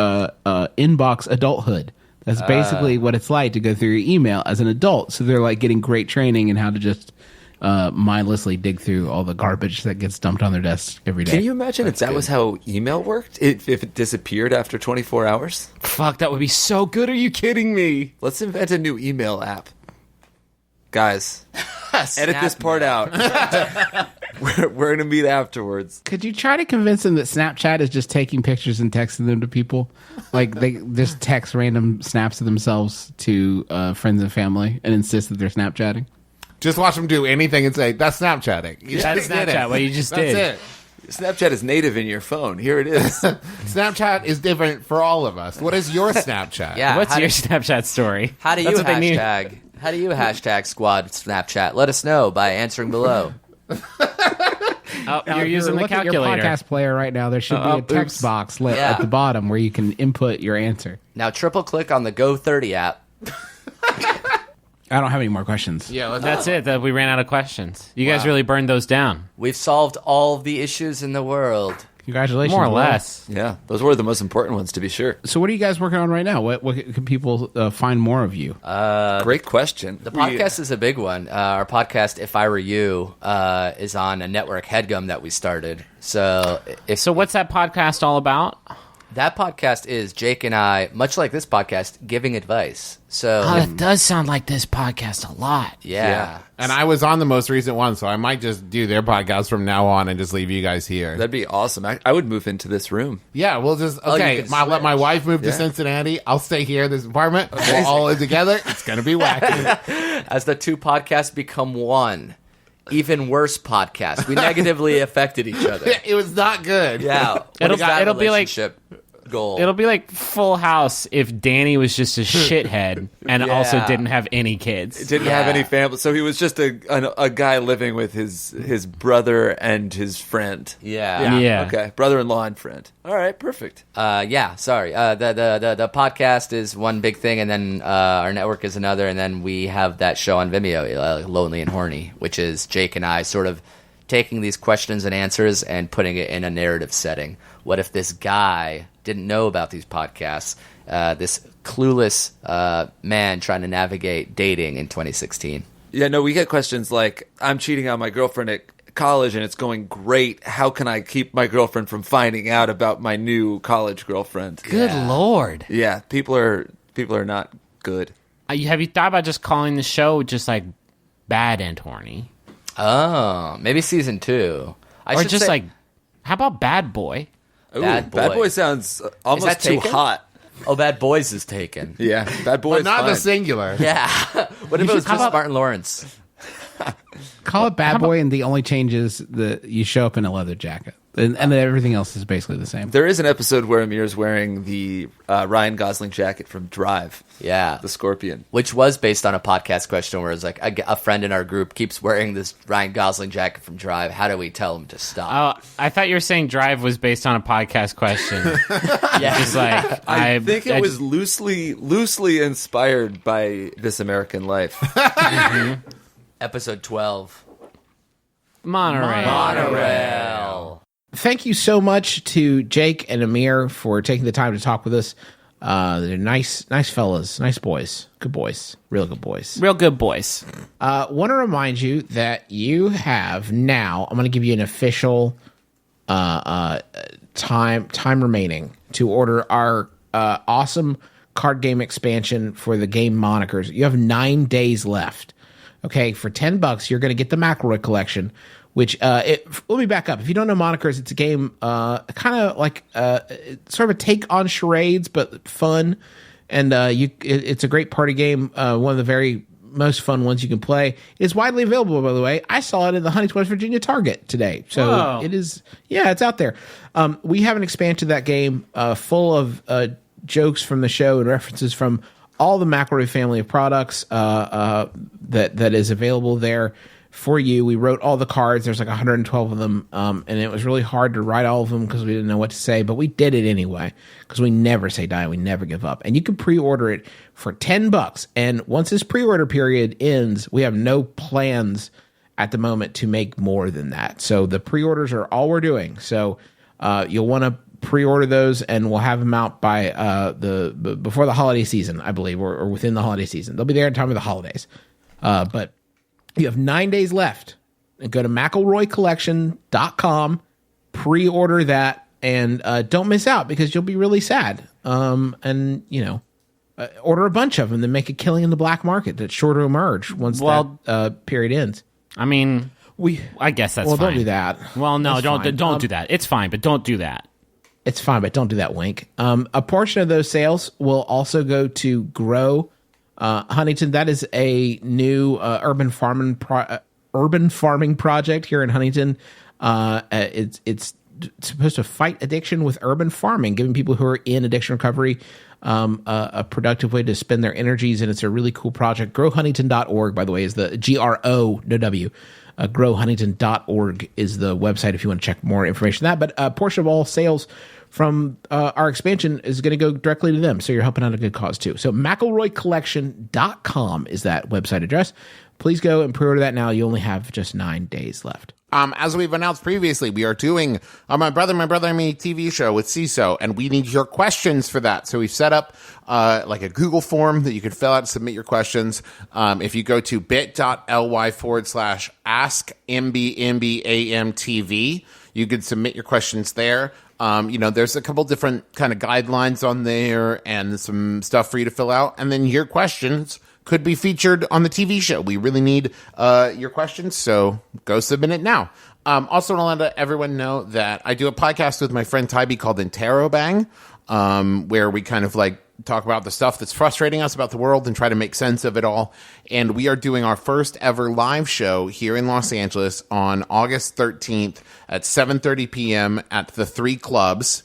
inbox adulthood. That's basically what it's like to go through your email as an adult. So they're like getting great training in how to just mindlessly dig through all the garbage that gets dumped on their desk every day. Can you imagine if that was how email worked? If it disappeared after 24 hours? Fuck, that would be so good. Are you kidding me? Let's invent a new email app. Guys, edit this part out. We're going to meet afterwards. Could you try to convince them that Snapchat is just taking pictures and texting them to people? Like they just text random snaps of themselves to friends and family and insist that they're Snapchatting? Just watch them do anything and say, that's Snapchatting. You That's just did Snapchat, it. what you just That's did. it. Snapchat is native in your phone. Here it is. Snapchat is different for all of us. What is your Snapchat? Yeah. What's how your do- Snapchat story? How do you That's what they need. hashtag? How do you hashtag squad Snapchat? Let us know by answering below. Oh, Now, you're if using the looking at your podcast. podcast player right now, there should be a text oops. box lit Yeah. at the bottom where you can input your answer. Now triple click on the Go30 app. I don't have any more questions. Yeah, let's That's it. That we ran out of questions. You guys really burned those down, We've solved all of the issues in the world. Congratulations. more or Will. less. Yeah, those were the most important ones, to be sure. So what are you guys working on right now? What can people find more of you? Great question. The podcast is a big one. Our podcast, If I Were You, is on a network, Headgum, that we started. So So what's that podcast all about? that podcast is Jake and I, much like this podcast, giving advice. So that does sound like this podcast a lot. yeah. And I was on the most recent one, so I might just do their podcast from now on and just leave you guys here. That'd be awesome. I would move into this room. Yeah, we'll just you okay. can Let my switch. wife move to Yeah. Cincinnati. I'll stay here in this apartment. We'll all live together. It's gonna be wacky. As the two podcasts become one, even worse podcast. We negatively affected each other. It was not good. Yeah. What It'll- is that it'll be like- relationship goal? It'll be like Full House if Danny was just a shithead and also Yeah. didn't have any kids. Didn't have Yeah. any family, so he was just a guy living with his brother and his friend. yeah. Yeah. Okay, brother-in-law and friend. All right, perfect. Yeah, sorry. The podcast is one big thing, and then our network is another, and then we have that show on Vimeo, Lonely and Horny, which is Jake and I sort of taking these questions and answers and putting it in a narrative setting. What if this guy didn't know about these podcasts? This clueless man trying to navigate dating in 2016. Yeah, no, we get questions like, I'm cheating on my girlfriend at college and it's going great. How can I keep my girlfriend from finding out about my new college girlfriend? Good Lord. Yeah, people are not good. Have you thought about just calling the show just like Bad and Horny? Oh, maybe season 2. Or just like, how about Bad Boy? Ooh, Bad Bad Boy. Boy sounds almost that too taken? hot. Oh, Bad Boys is taken. Yeah, Bad Boy But is not fine. the singular. Yeah. What if it was how just about- Martin Lawrence? Call it Bad Boy, and the only change is that you show up in a leather jacket, and then everything else is basically the same. There is an episode where Amir's wearing the Ryan Gosling jacket from Drive, Yeah. the Scorpion. Which was based on a podcast question where it's like a friend in our group keeps wearing this Ryan Gosling jacket from Drive. How do we tell him to stop? Oh, I thought you were saying Drive was based on a podcast question. yeah. It's like, I think it was just- loosely inspired by This American Life. Episode 12. Monorail. Monorail. Thank you so much to Jake and Amir for taking the time to talk with us. They're nice fellas, nice boys, good boys, real good boys. Real good boys. Want to remind you that you have now. I'm going to give you an official time remaining to order our awesome card game expansion for the game Monikers. You have 9 days left. Okay, for $10, you're going to get the McElroy collection. Which let me back up. If you don't know Monikers, it's a game kind of like sort of a take on charades, but fun. And it's a great party game. One of the very most fun ones you can play. It's widely available, by the way. I saw it in the Huntington, West Virginia Target today. So Whoa. it is, yeah, it's out there. We have an expansion to that game full of jokes from the show and references from all the McElroy family of products that is available there. for you. We wrote all the cards. There's like 112 of them, and it was really hard to write all of them because we didn't know what to say, but we did it anyway because we never say die. We never give up. And you can pre-order it for $10. And once this pre-order period ends, we have no plans at the moment to make more than that. So the pre-orders are all we're doing. So you'll want to pre-order those, and we'll have them out by before the holiday season, I believe, or within the holiday season. They'll be there in time of the holidays. But you have 9 days left. And go to McElroycollection.com, pre-order that, and don't miss out because you'll be really sad. And order a bunch of them, then make a killing in the black market that's sure to emerge once that period ends. I mean, I guess that's fine. Don't do that. Well, no, That's don't do that. It's fine, but don't do that. It's fine, but don't do that, wink. A portion of those sales will also go to Grow Huntington. That is a new urban farming project here in Huntington. It's supposed to fight addiction with urban farming, giving people who are in addiction recovery a productive way to spend their energies, and it's a really cool project. GrowHuntington.org, by the way, is the GRO. GrowHuntington.org is the website if you want to check more information on that. But a portion of all sales from our expansion is going to go directly to them, so you're helping out a good cause too. So McElroycollection.com is that website address. Please go and pre-order that now. You only have just 9 days left. As we've announced previously, we are doing My Brother and Me TV show with CISO, and we need your questions for that. So we've set up like a Google form that you can fill out to submit your questions. If you go to bit.ly/ask MBMBaM TV, you can submit your questions there. There's a couple different kind of guidelines on there and some stuff for you to fill out. And then your questions could be featured on the TV show. We really need your questions, so go submit it now. Also, want to let everyone know that I do a podcast with my friend Tybee called Interrobang, where we kind of like talk about the stuff that's frustrating us about the world and try to make sense of it all. And we are doing our first ever live show here in Los Angeles on August 13th at 7:30 p.m. at the 3 clubs.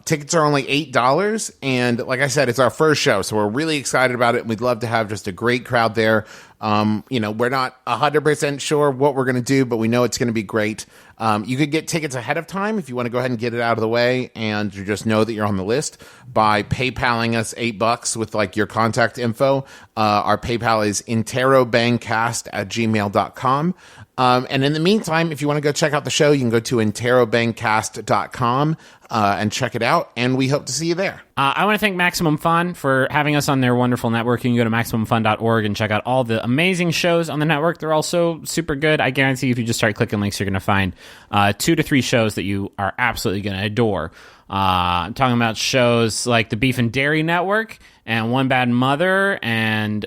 Tickets are only $8, and like I said, it's our first show, so we're really excited about it, and we'd love to have just a great crowd there. We're not 100% sure what we're going to do, but we know it's going to be great. You could get tickets ahead of time if you want to go ahead and get it out of the way, and you just know that you're on the list by PayPaling us $8 with like your contact info. Our PayPal is interrobangcast@gmail.com. And in the meantime, if you want to go check out the show, you can go to interrobangcast.com and check it out, and we hope to see you there. I want to thank Maximum Fun for having us on their wonderful network. You can go to MaximumFun.org and check out all the amazing shows on the network. They're all so super good. I guarantee if you just start clicking links, you're going to find 2 to 3 shows that you are absolutely going to adore. I'm talking about shows like the Beef and Dairy Network and One Bad Mother and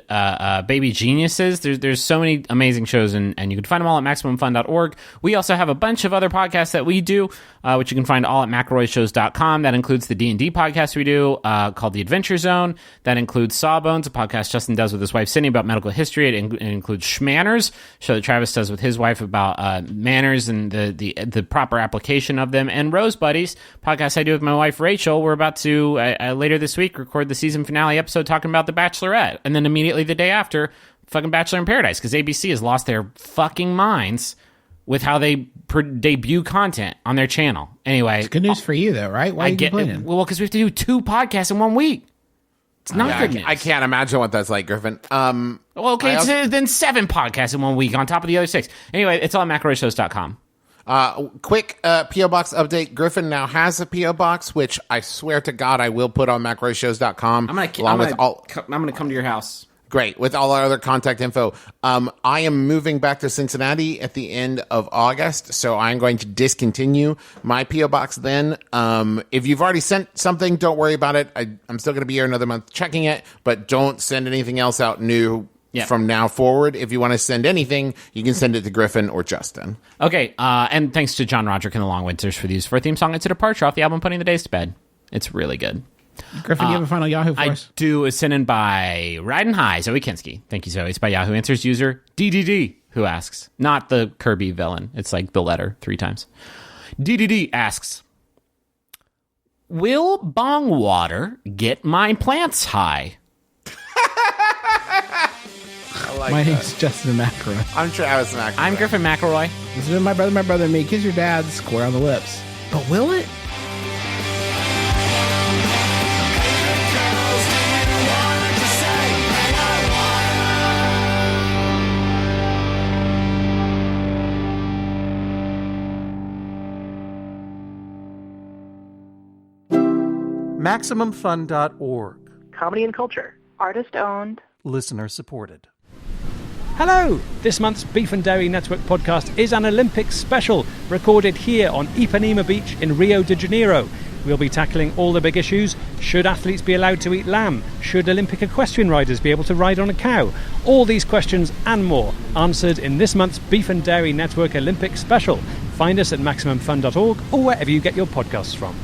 Baby Geniuses. There's so many amazing shows, and you can find them all at MaximumFun.org. We also have a bunch of other podcasts that we do, which you can find all at McElroyShows.com. That includes the D&D podcast we do called The Adventure Zone. That includes Sawbones, a podcast Justin does with his wife Sydney about medical history. It includes Schmanners, a show that Travis does with his wife about manners and the proper application of them. And Rose Buddies, podcast I do with my wife Rachel. We're about to, later this week, record the season finale episode talking about The Bachelorette, and then immediately the day after, fucking Bachelor in Paradise, because ABC has lost their fucking minds with how they debut content on their channel. Anyway, it's good news for you, though, right? Why are you complaining? Well, because we have to do 2 podcasts in 1 week. It's not good news. I can't imagine what that's like, Griffin. Well, okay, it's then 7 podcasts in 1 week on top of the other 6. Anyway, it's all at McElroyShows.com. Quick P.O. Box update. Griffin now has a P.O. Box, which I swear to God I will put on McElroyShows.com. I'm gonna come to your house. Great. With all our other contact info. I am moving back to Cincinnati at the end of August, so I'm going to discontinue my P.O. Box then. If you've already sent something, don't worry about it. I'm still going to be here another month checking it, but don't send anything else out new from now forward. If you want to send anything, you can send it to Griffin or Justin. Okay, and thanks to John Roderick and the Long Winters for the use of our theme song. It's a departure off the album Putting the Days to Bed. It's really good. Griffin, do you have a final Yahoo for us? I do. Is sent in by Riding High, Zoe Kinski. Thank you, Zoe. It's by Yahoo Answers user DDD, who asks, not the Kirby villain. It's like the letter 3 times. DDD asks, will bong water get my plants high? like My that. name's Justin McElroy. I'm Travis McElroy. I'm Griffin McElroy. This has been my brother, and me. Kiss your dad square on the lips. But will it? MaximumFun.org. Comedy and culture. Artist owned. Listener supported. Hello! This month's Beef and Dairy Network podcast is an Olympics special, recorded here on Ipanema Beach in Rio de Janeiro. We'll be tackling all the big issues. Should athletes be allowed to eat lamb? Should Olympic equestrian riders be able to ride on a cow? All these questions and more answered in this month's Beef and Dairy Network Olympics special. Find us at MaximumFun.org or wherever you get your podcasts from.